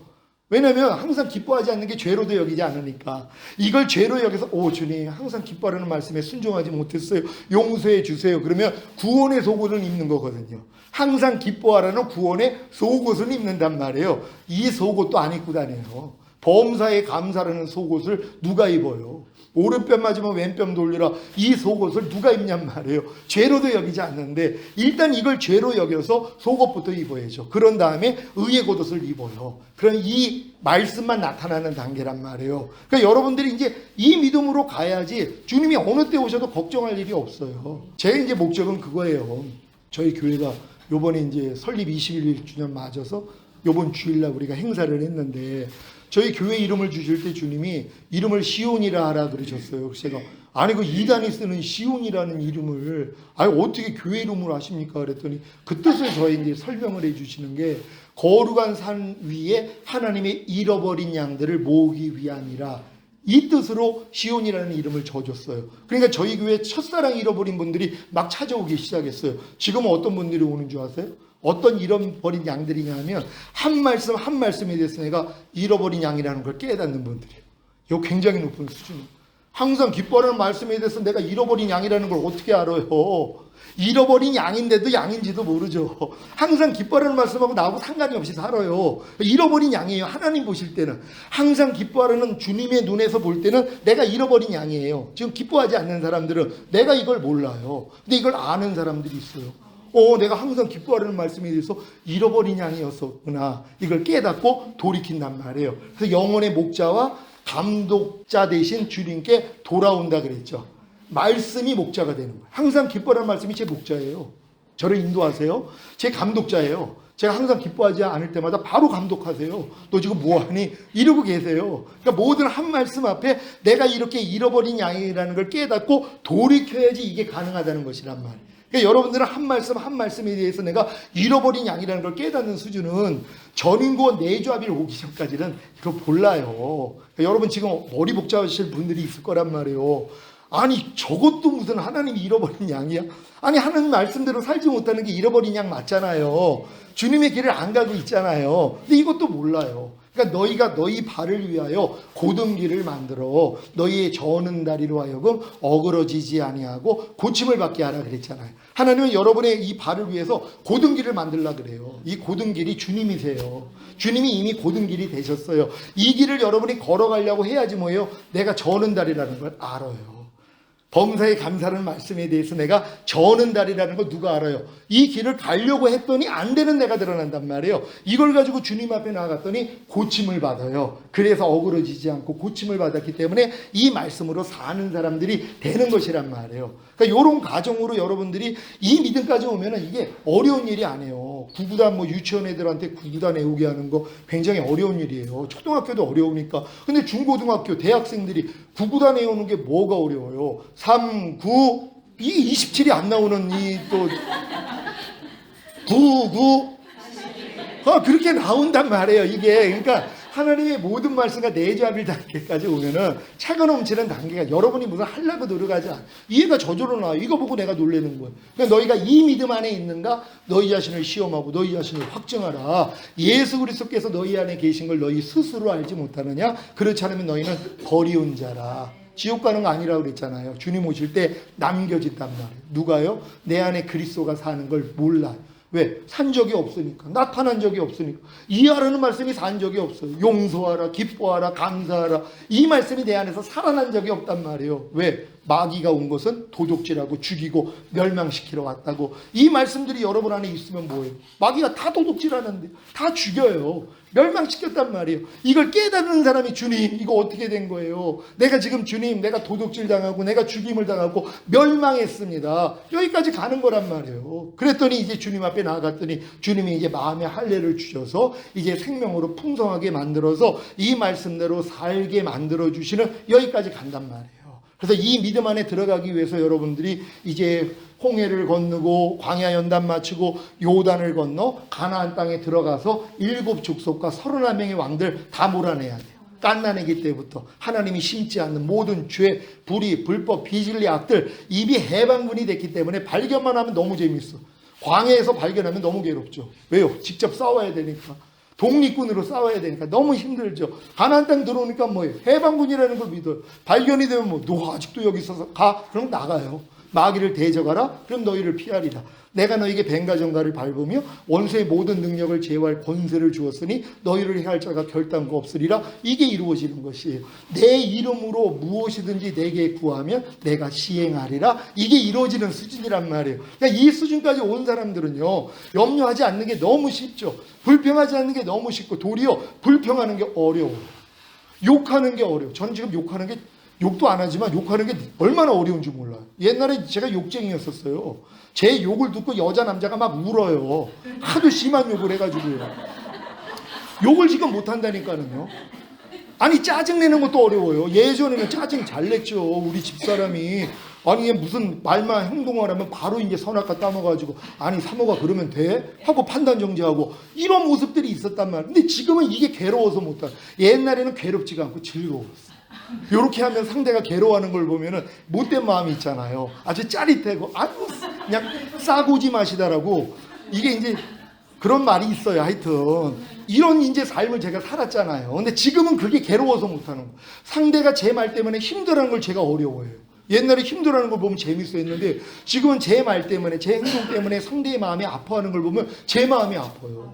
왜냐면 항상 기뻐하지 않는 게 죄로도 여기지 않으니까. 이걸 죄로 여기서 주님 항상 기뻐하라는 말씀에 순종하지 못했어요. 용서해 주세요. 그러면 구원의 속옷을 입는 거거든요. 항상 기뻐하라는 구원의 속옷을 입는단 말이에요. 이 속옷도 안 입고 다녀요. 범사에 감사라는 속옷을 누가 입어요? 오른뺨 맞으면 왼뺨 돌리라. 이 속옷을 누가 입냔 말이에요. 죄로도 여기지 않는데 일단 이걸 죄로 여겨서 속옷부터 입어야죠. 그런 다음에 의의 겉옷을 입어요. 그럼 이 말씀만 나타나는 단계란 말이에요. 그러니까 여러분들이 이제 이 믿음으로 가야지 주님이 어느 때 오셔도 걱정할 일이 없어요. 제 이제 목적은 그거예요. 저희 교회가 요번에 이제 설립 21주년 맞아서 요번 주일날 우리가 행사를 했는데 저희 교회 이름을 주실 때 주님이 이름을 시온이라 하라 그러셨어요. 그래서 제가 아니 그 이단이 쓰는 시온이라는 이름을 어떻게 교회 이름으로 하십니까? 그랬더니 그 뜻을 저희에게 설명을 해주시는 게 거룩한 산 위에 하나님의 잃어버린 양들을 모으기 위함이라 이 뜻으로 시온이라는 이름을 줘줬어요. 그러니까 저희 교회 첫사랑 잃어버린 분들이 막 찾아오기 시작했어요. 지금은 어떤 분들이 오는 줄 아세요? 어떤 잃어버린 양들이냐 하면 한 말씀 한 말씀에 대해서 내가 잃어버린 양이라는 걸 깨닫는 분들이에요. 이거 굉장히 높은 수준이에요. 항상 기뻐하는 말씀에 대해서 내가 잃어버린 양이라는 걸 어떻게 알아요? 잃어버린 양인데도 양인지도 모르죠. 항상 기뻐하는 말씀하고 나하고 상관이 없이 살아요. 잃어버린 양이에요. 하나님 보실 때는. 항상 기뻐하는 주님의 눈에서 볼 때는 내가 잃어버린 양이에요. 지금 기뻐하지 않는 사람들은 내가 이걸 몰라요. 근데 이걸 아는 사람들이 있어요. 내가 항상 기뻐하는 말씀에 대해서 잃어버린 양이었었구나. 이걸 깨닫고 돌이킨단 말이에요. 그래서 영혼의 목자와 감독자 대신 주님께 돌아온다 그랬죠. 말씀이 목자가 되는 거예요. 항상 기뻐하는 말씀이 제 목자예요. 저를 인도하세요. 제 감독자예요. 제가 항상 기뻐하지 않을 때마다 바로 감독하세요. 너 지금 뭐하니? 이러고 계세요. 그러니까 모든 한 말씀 앞에 내가 이렇게 잃어버린 양이라는 걸 깨닫고 돌이켜야지 이게 가능하다는 것이란 말이에요. 그러니까 여러분들은 한 말씀 한 말씀에 대해서 내가 잃어버린 양이라는 걸 깨닫는 수준은 전인고 내조합일 오기 전까지는 이거 몰라요. 그러니까 여러분 지금 머리 복잡하실 분들이 있을 거란 말이에요. 아니 저것도 무슨 하나님이 잃어버린 양이야? 아니 하나님 말씀대로 살지 못하는 게 잃어버린 양 맞잖아요. 주님의 길을 안 가고 있잖아요. 근데 이것도 몰라요. 그러니까 너희가 너희 발을 위하여 곧은 길을 만들어 너희의 저는 다리로 하여금 어그러지지 아니하고 고침을 받게 하라 그랬잖아요. 하나님은 여러분의 이 발을 위해서 곧은 길을 만들라 그래요. 이 곧은 길이 주님이세요. 주님이 이미 곧은 길이 되셨어요. 이 길을 여러분이 걸어가려고 해야지 뭐예요? 내가 저는 다리라는 걸 알아요. 범사에 감사하는 말씀에 대해서 내가 저는 다리라는 거 누가 알아요? 이 길을 가려고 했더니 안 되는 내가 드러난단 말이에요. 이걸 가지고 주님 앞에 나갔더니 고침을 받아요. 그래서 어그러지지 않고 고침을 받았기 때문에 이 말씀으로 사는 사람들이 되는 것이란 말이에요. 그러니까 이런 과정으로 여러분들이 이 믿음까지 오면은 이게 어려운 일이 아니에요. 구구단 뭐 유치원 애들한테 구구단 외우게 하는 거 굉장히 어려운 일이에요. 초등학교도 어려우니까. 근데 중고등학교 대학생들이 구구단 외우는 게 뭐가 어려워요? 3, 9, 이 27이 안 나오는 이 또 9, 9 그렇게 나온단 말이에요. 이게 그러니까 하나님의 모든 말씀과 내조합일 단계까지 오면은 차가 넘치는 단계가 여러분이 무슨 하려고 노력하지 않아. 이해가 저절로 나와요. 이거 보고 내가 놀라는 거예요. 그러니까 너희가 이 믿음 안에 있는가? 너희 자신을 시험하고 너희 자신을 확증하라. 예수 그리스도께서 너희 안에 계신 걸 너희 스스로 알지 못하느냐? 그렇지 않으면 너희는 버리운 자라. 지옥 가는 거 아니라고 그랬잖아요. 주님 오실 때 남겨진단 말이에요. 누가요? 내 안에 그리스도가 사는 걸 몰라요. 왜? 산 적이 없으니까. 나타난 적이 없으니까. 이해하라는 말씀이 산 적이 없어요. 용서하라, 기뻐하라, 감사하라. 이 말씀이 내 안에서 살아난 적이 없단 말이에요. 왜? 마귀가 온 것은 도둑질하고 죽이고 멸망시키러 왔다고. 이 말씀들이 여러분 안에 있으면 뭐예요? 마귀가 다 도둑질하는데 다 죽여요. 멸망시켰단 말이에요. 이걸 깨닫는 사람이 주님 이거 어떻게 된 거예요? 내가 지금 주님 내가 도둑질 당하고 내가 죽임을 당하고 멸망했습니다. 여기까지 가는 거란 말이에요. 그랬더니 이제 주님 앞에 나아갔더니 주님이 이제 마음의 할례를 주셔서 이제 생명으로 풍성하게 만들어서 이 말씀대로 살게 만들어 주시는 여기까지 간단 말이에요. 그래서 이 믿음 안에 들어가기 위해서 여러분들이 이제 홍해를 건너고 광야 연단 마치고 요단을 건너 가나안 땅에 들어가서 7 족속과 31명의 왕들 다 몰아내야 돼요. 깐나내기 때부터 하나님이 심지 않는 모든 죄, 불의, 불법, 비진리, 악들 입이 해방군이 됐기 때문에 발견만 하면 너무 재밌어. 광야에서 발견하면 너무 괴롭죠. 왜요? 직접 싸워야 되니까. 독립군으로 싸워야 되니까 너무 힘들죠. 가나안 땅 들어오니까 뭐예요? 해방군이라는 걸 믿어요. 발견이 되면 뭐 너 아직도 여기 있어서 가? 그럼 나가요. 마귀를 대적하라? 그럼 너희를 피하리라. 내가 너에게 뱀과 정갈을 밟으며 원수의 모든 능력을 제어할 권세를 주었으니 너희를 해할 자가 결단코 없으리라. 이게 이루어지는 것이에요. 내 이름으로 무엇이든지 내게 구하면 내가 시행하리라. 이게 이루어지는 수준이란 말이에요. 그러니까 이 수준까지 온 사람들은요, 염려하지 않는 게 너무 쉽죠. 불평하지 않는 게 너무 쉽고 도리어 불평하는 게 어려워요. 욕하는 게 어려워요. 저는 지금 욕하는 게 욕도 안 하지만 욕하는 게 얼마나 어려운지 몰라요. 옛날에 제가 욕쟁이였었어요. 제 욕을 듣고 여자 남자가 막 울어요. 하도 심한 욕을 해가지고요. 욕을 지금 못한다니까는요. 아니 짜증내는 것도 어려워요. 예전에는 짜증 잘 냈죠. 우리 집사람이. 아니 얘 무슨 말만 행동을 하면 바로 이제 선악과 따먹어가지고 아니 사모가 그러면 돼? 하고 판단 정지하고 이런 모습들이 있었단 말이에요. 근데 지금은 이게 괴로워서 못하. 옛날에는 괴롭지가 않고 즐거웠어요. 이렇게 하면 상대가 괴로워하는 걸 보면은 못된 마음이 있잖아요. 아주 짜릿하고 아주 그냥 싸고지 맛이다라고. 이게 이제 그런 말이 있어요. 하여튼 이런 이제 삶을 제가 살았잖아요. 근데 지금은 그게 괴로워서 못하는 거예요. 상대가 제 말 때문에 힘들어하는 걸 제가 어려워해요. 옛날에 힘들어하는 걸 보면 재밌어 했는데 지금은 제 말 때문에 제 행동 때문에 상대의 마음이 아파하는 걸 보면 제 마음이 아파요.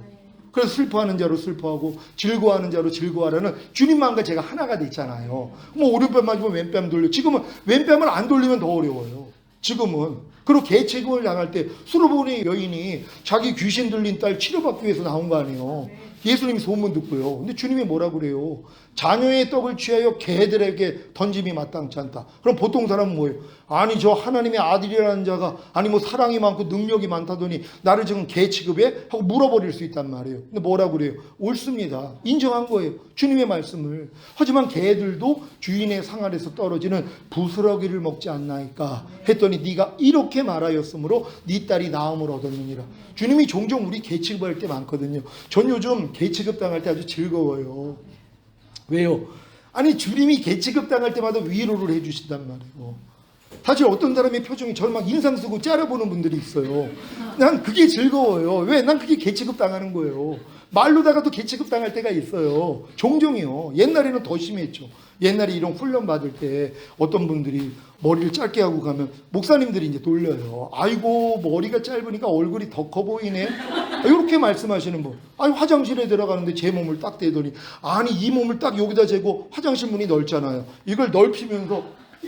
그래서 슬퍼하는 자로 슬퍼하고 즐거워하는 자로 즐거워하라는 주님 마음과 제가 하나가 됐잖아요. 뭐 오른뺨 맞으면 왼뺨 돌려. 지금은 왼뺨을 안 돌리면 더 어려워요. 지금은. 그리고 개체금을 당할 때 수르보니 여인이 자기 귀신 들린 딸 치료받기 위해서 나온 거 아니에요. 예수님이 소문 듣고요. 근데 주님이 뭐라 그래요? 자녀의 떡을 취하여 개들에게 던짐이 마땅치 않다. 그럼 보통 사람은 뭐예요? 아니 저 하나님의 아들이라는 자가 아니 뭐 사랑이 많고 능력이 많다더니 나를 지금 개 취급해? 하고 물어버릴 수 있단 말이에요. 근데 뭐라고 그래요? 옳습니다. 인정한 거예요. 주님의 말씀을. 하지만 개들도 주인의 상 아래서 떨어지는 부스러기를 먹지 않나이까 했더니 네가 이렇게 말하였으므로 네 딸이 나음을 얻었느니라. 주님이 종종 우리 개 취급할 때 많거든요. 전 요즘 개 취급당할 때 아주 즐거워요. 왜요? 아니 주님이 개 취급당할 때마다 위로를 해주신단 말이에요. 사실 어떤 사람의 표정이 저를 막 인상 쓰고 째려보는 분들이 있어요. 난 그게 즐거워요. 왜? 난 그게 개 취급당하는 거예요. 말로다가도 개 취급당할 때가 있어요. 종종이요. 옛날에는 더 심했죠. 옛날에 이런 훈련 받을 때 어떤 분들이 머리를 짧게 하고 가면 목사님들이 이제 놀려요. 아이고 머리가 짧으니까 얼굴이 더 커 보이네. 이렇게 말씀하시는 분. 아니 화장실에 들어가는데 제 몸을 딱 대더니 아니 이 몸을 딱 여기다 재고 화장실 문이 넓잖아요. 이걸 넓히면서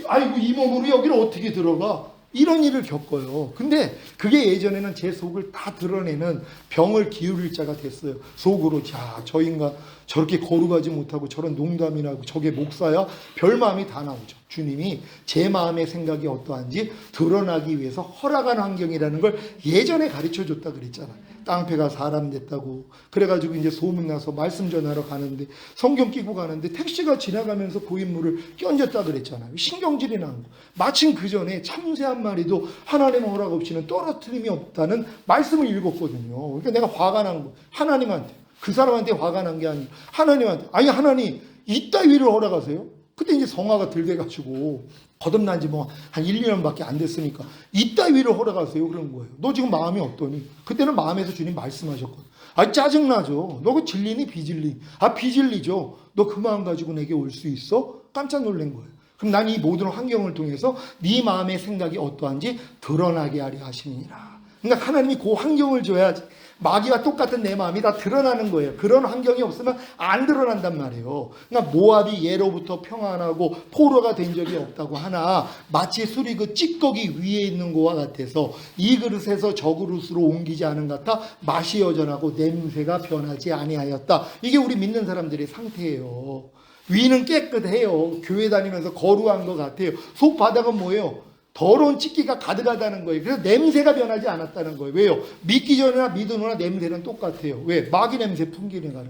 아이고 이 몸으로 여기를 어떻게 들어가? 이런 일을 겪어요. 근데 그게 예전에는 제 속을 다 드러내는 병을 기울일 자가 됐어요. 속으로 자, 저 인간 저렇게 거룩하지 못하고 저런 농담이나 하고 저게 목사야? 별 마음이 다 나오죠. 주님이 제 마음의 생각이 어떠한지 드러나기 위해서 허락한 환경이라는 걸 예전에 가르쳐 줬다 그랬잖아요. 깡패가 사람 됐다고. 그래가지고 이제 소문나서 말씀 전하러 가는데 성경 끼고 가는데 택시가 지나가면서 고인물을 끼얹었다 그랬잖아요. 신경질이 나는 거. 마침 그 전에 참새 한 마리도 하나님 허락 없이는 떨어뜨림이 없다는 말씀을 읽었거든요. 그러니까 내가 화가 난 거. 하나님한테. 그 사람한테 화가 난 게 아니라 하나님한테. 아니 하나님 이따위를 허락하세요? 그때 이제 성화가 덜 돼가지고 거듭난 지 뭐 한 1, 2년밖에 안 됐으니까 이따위를 허락하세요 그런 거예요. 너 지금 마음이 어떠니? 그때는 마음에서 주님 말씀하셨거든. 아 짜증나죠. 너 그 진리니 비진리? 아 비진리죠. 너 그 마음 가지고 내게 올 수 있어? 깜짝 놀란 거예요. 그럼 난 이 모든 환경을 통해서 네 마음의 생각이 어떠한지 드러나게 하려 하심이니라. 그러니까 하나님이 그 환경을 줘야지 마귀와 똑같은 내 마음이 다 드러나는 거예요. 그런 환경이 없으면 안 드러난단 말이에요. 그러니까 모압이 예로부터 평안하고 포로가 된 적이 없다고 하나 마치 술이 그 찌꺼기 위에 있는 것과 같아서 이 그릇에서 저 그릇으로 옮기지 않은 것 같아 맛이 여전하고 냄새가 변하지 아니하였다. 이게 우리 믿는 사람들의 상태예요. 위는 깨끗해요. 교회 다니면서 거룩한 것 같아요. 속 바닥은 뭐예요? 더러운 찌기가 가득하다는 거예요. 그래서 냄새가 변하지 않았다는 거예요. 왜요? 믿기 전이나 믿으나 냄새는 똑같아요. 왜? 마귀 냄새 풍기는 거예요.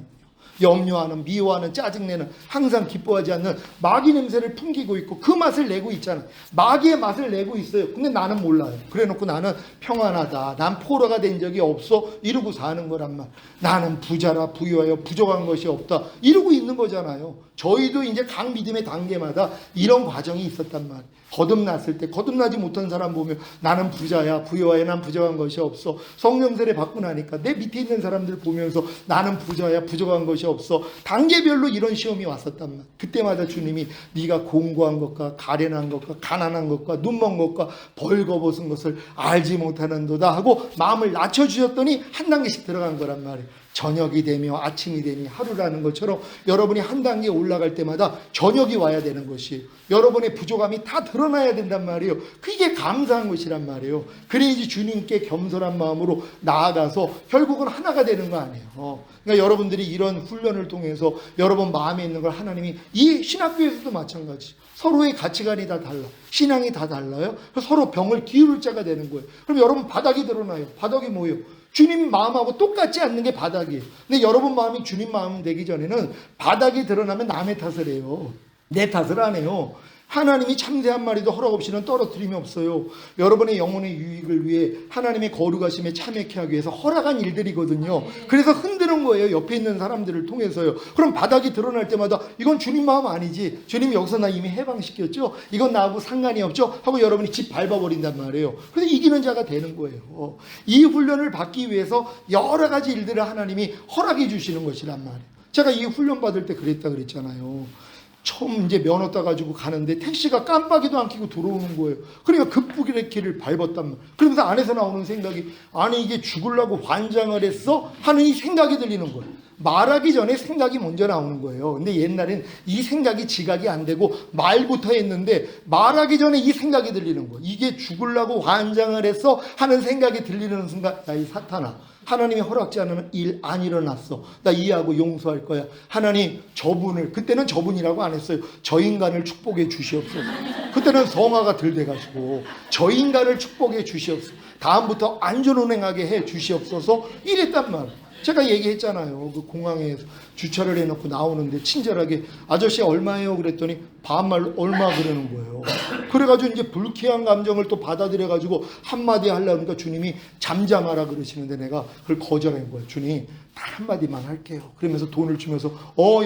염려하는, 미워하는, 짜증내는, 항상 기뻐하지 않는 마귀 냄새를 풍기고 있고 그 맛을 내고 있잖아요. 마귀의 맛을 내고 있어요. 근데 나는 몰라요. 그래놓고 나는 평안하다. 난 포로가 된 적이 없어. 이러고 사는 거란 말. 나는 부자라 부유하여 부족한 것이 없다. 이러고 있는 거잖아요. 저희도 이제 각 믿음의 단계마다 이런 과정이 있었단 말이에요. 거듭났을 때 거듭나지 못한 사람 보면 나는 부자야 부유하여 난 부족한 것이 없어. 성령 세례 받고 나니까 내 밑에 있는 사람들 보면서 나는 부자야 부족한 것이 없어. 단계별로 이런 시험이 왔었단 말이에요. 그때마다 주님이 네가 공고한 것과 가련한 것과 가난한 것과 눈먼 것과 벌거벗은 것을 알지 못하는도다 하고 마음을 낮춰주셨더니 한 단계씩 들어간 거란 말이에요. 저녁이 되며 아침이 되니 하루라는 것처럼 여러분이 한 단계 올라갈 때마다 저녁이 와야 되는 것이에요. 여러분의 부족함이 다 드러나야 된단 말이에요. 그게 감사한 것이란 말이에요. 그래야지 주님께 겸손한 마음으로 나아가서 결국은 하나가 되는 거 아니에요. 그러니까 여러분들이 이런 훈련을 통해서 여러분 마음에 있는 걸 하나님이 이 신학교에서도 마찬가지. 서로의 가치관이 다 달라. 신앙이 다 달라요. 서로 병을 기울일 자가 되는 거예요. 그럼 여러분 바닥이 드러나요. 바닥이 뭐예요? 주님 마음하고 똑같지 않는 게 바닥이에요. 근데 여러분 마음이 주님 마음 되기 전에는 바닥이 드러나면 남의 탓을 해요. 내 탓을 안 해요. 하나님이 참새 한 마리도 허락 없이는 떨어뜨림이 없어요. 여러분의 영혼의 유익을 위해 하나님의 거룩하심에 참여케 하기 위해서 허락한 일들이거든요. 그래서 흔드는 거예요. 옆에 있는 사람들을 통해서요. 그럼 바닥이 드러날 때마다 이건 주님 마음 아니지. 주님 여기서 나 이미 해방시켰죠. 이건 나하고 상관이 없죠. 하고 여러분이 집 밟아버린단 말이에요. 그래서 이기는 자가 되는 거예요. 이 훈련을 받기 위해서 여러 가지 일들을 하나님이 허락해 주시는 것이란 말이에요. 제가 이 훈련 받을 때 그랬다 그랬잖아요. 처음 이제 면허 따가지고 가는데 택시가 깜빡이도 안 켜고 들어오는 거예요. 그러니까 급브레이크를 밟았단 말이에요. 그러면서 안에서 나오는 생각이 아니 이게 죽으려고 환장을 했어? 하는 이 생각이 들리는 거예요. 말하기 전에 생각이 먼저 나오는 거예요. 근데 옛날엔 이 생각이 지각이 안 되고 말부터 했는데 말하기 전에 이 생각이 들리는 거예요. 이게 죽으려고 환장을 해서 하는 생각이 들리는 순간, 야, 이 사탄아, 하나님이 허락지 않으면 일 안 일어났어. 나 이해하고 용서할 거야. 하나님, 저분을, 그때는 저분이라고 안 했어요. 저 인간을 축복해 주시옵소서. 그때는 성화가 덜 돼가지고 저 인간을 축복해 주시옵소서. 다음부터 안전운행하게 해 주시옵소서. 이랬단 말이에요. 제가 얘기했잖아요. 그 공항에서 주차를 해놓고 나오는데 친절하게 아저씨 얼마예요? 그랬더니 반말로 얼마 그러는 거예요. 그래가지고 이제 불쾌한 감정을 또 받아들여가지고 한마디 하려니까 주님이 잠잠하라 그러시는데 내가 그걸 거절한 거예요. 주님, 단 한마디만 할게요. 그러면서 돈을 주면서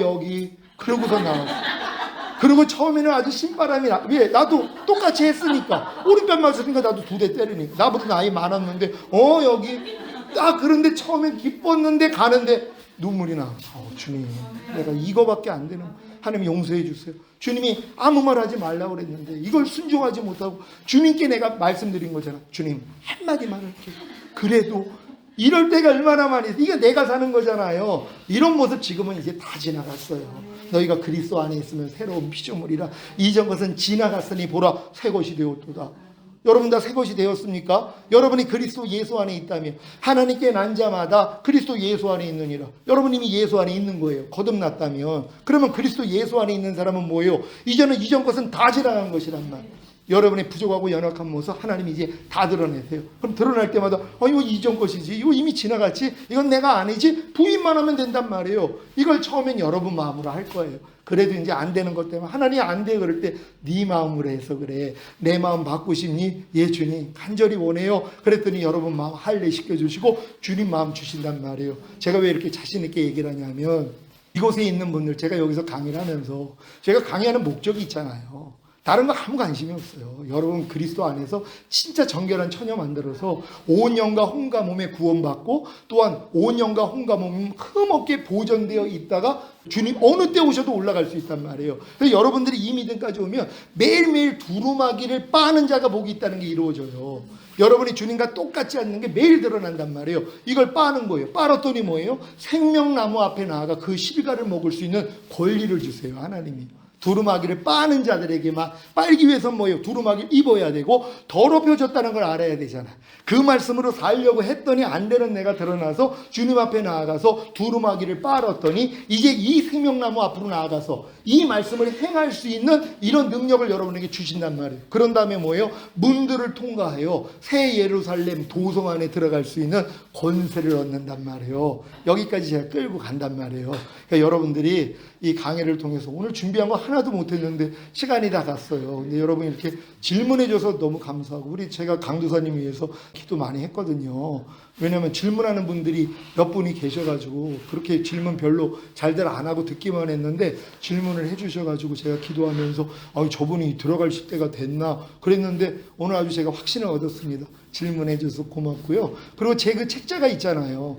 여기 그러고서 나왔어요. 그리고 처음에는 아주 신바람이 왜? 나도 똑같이 했으니까 오른편 맞으니까 나도 2대 때리니까 나보다 나이 많았는데 여기 그런데 처음엔 기뻤는데 가는데 눈물이 나. 주님, 내가 이거밖에 안 되는, 하나님 용서해 주세요. 주님이 아무 말 하지 말라고 그랬는데 이걸 순종하지 못하고 주님께 내가 말씀드린 거잖아. 주님, 한마디만 할게요. 그래도 이럴 때가 얼마나 많이 있어. 이게 내가 사는 거잖아요. 이런 모습 지금은 이제 다 지나갔어요. 너희가 그리스도 안에 있으면 새로운 피조물이라 이전 것은 지나갔으니 보라 새 것이 되었도다. 여러분 다 새 것이 되었습니까? 여러분이 그리스도 예수 안에 있다면 하나님께 난 자마다 그리스도 예수 안에 있느니라. 여러분 이미 예수 안에 있는 거예요. 거듭났다면. 그러면 그리스도 예수 안에 있는 사람은 뭐예요? 이전 것은 다 지나간 것이란 말. 여러분의 부족하고 연약한 모습 하나님이 이제 다 드러내세요. 그럼 드러날 때마다 이거 이전 것이지, 이거 이미 지나갔지, 이건 내가 아니지, 부인만 하면 된단 말이에요. 이걸 처음엔 여러분 마음으로 할 거예요. 그래도 이제 안 되는 것 때문에 하나님 안 돼 그럴 때 네 마음으로 해서 그래. 내 마음 바꾸십니? 예 주님 간절히 원해요. 그랬더니 여러분 마음 할례시켜 주시고 주님 마음 주신단 말이에요. 제가 왜 이렇게 자신 있게 얘기를 하냐면 이곳에 있는 분들, 제가 여기서 강의를 하면서 제가 강의하는 목적이 있잖아요. 다른 거 아무 관심이 없어요. 여러분 그리스도 안에서 진짜 정결한 처녀 만들어서 온 영과 혼과 몸에 구원받고 또한 온 영과 혼과 몸이 흠없게 보존되어 있다가 주님 어느 때 오셔도 올라갈 수 있단 말이에요. 그래서 여러분들이 이 믿음까지 오면 매일매일 두루마기를 빠는 자가 복이 있다는 게 이루어져요. 여러분이 주님과 똑같지 않는 게 매일 드러난단 말이에요. 이걸 빠는 거예요. 빨았더니 뭐예요? 생명나무 앞에 나아가 그 실과를 먹을 수 있는 권리를 주세요. 하나님이. 두루마기를 빠는 자들에게만, 빨기 위해서 뭐예요? 두루마기를 입어야 되고 더럽혀졌다는 걸 알아야 되잖아. 그 말씀으로 살려고 했더니 안 되는 내가 드러나서 주님 앞에 나아가서 두루마기를 빨았더니 이제 이 생명나무 앞으로 나아가서 이 말씀을 행할 수 있는 이런 능력을 여러분에게 주신단 말이에요. 그런 다음에 뭐예요? 문들을 통과하여 새 예루살렘 도성 안에 들어갈 수 있는 권세를 얻는단 말이에요. 여기까지 제가 끌고 간단 말이에요. 그러니까 여러분들이 이 강의를 통해서 오늘 준비한 거 하나도 못했는데 시간이 다 갔어요. 근데 여러분 이렇게 질문해줘서 너무 감사하고, 제가 강도사님 위해서 기도 많이 했거든요. 왜냐하면 질문하는 분들이 몇 분이 계셔가지고 그렇게 질문 별로 잘들 안 하고 듣기만 했는데 질문을 해주셔가지고 제가 기도하면서 저분이 들어갈 때가 됐나 그랬는데 오늘 아주 제가 확신을 얻었습니다. 질문해줘서 고맙고요. 그리고 제 그 책자가 있잖아요.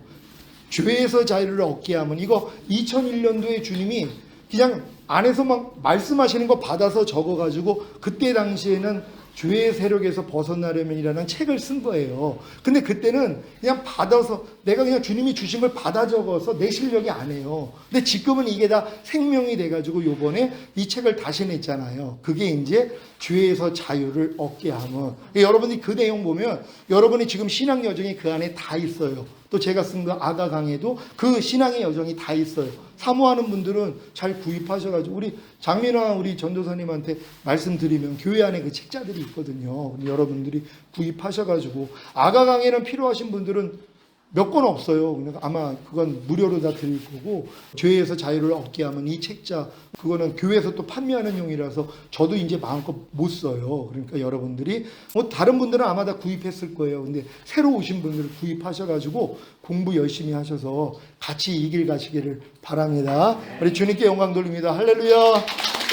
죄에서 자유를 얻게 하면, 이거 2001년도에 주님이 그냥 안에서 막 말씀하시는 거 받아서 적어가지고 그때 당시에는 죄의 세력에서 벗어나려면이라는 책을 쓴 거예요. 근데 그때는 그냥 받아서 내가 그냥 주님이 주신 걸 받아 적어서 내 실력이 아니에요. 근데 지금은 이게 다 생명이 돼가지고 요번에 이 책을 다시 냈잖아요. 그게 이제 죄에서 자유를 얻게 하면, 여러분이 그 내용 보면 여러분이 지금 신앙 여정이 그 안에 다 있어요. 또 제가 쓴 거 아가 강에도 그 신앙의 여정이 다 있어요. 사모하는 분들은 잘 구입하셔가지고 우리 장민아 우리 전도사님한테 말씀드리면 교회 안에 그 책자들이 있거든요. 여러분들이 구입하셔가지고 아가 강에는 필요하신 분들은 몇 권 없어요. 그러니까 아마 그건 무료로 다 드릴 거고, 죄에서 자유를 얻게 하면 이 책자, 그거는 교회에서 또 판매하는 용이라서 저도 이제 마음껏 못 써요. 그러니까 여러분들이 다른 분들은 아마 다 구입했을 거예요. 근데 새로 오신 분들 구입하셔가지고 공부 열심히 하셔서 같이 이 길 가시기를 바랍니다. 우리 주님께 영광 돌립니다. 할렐루야.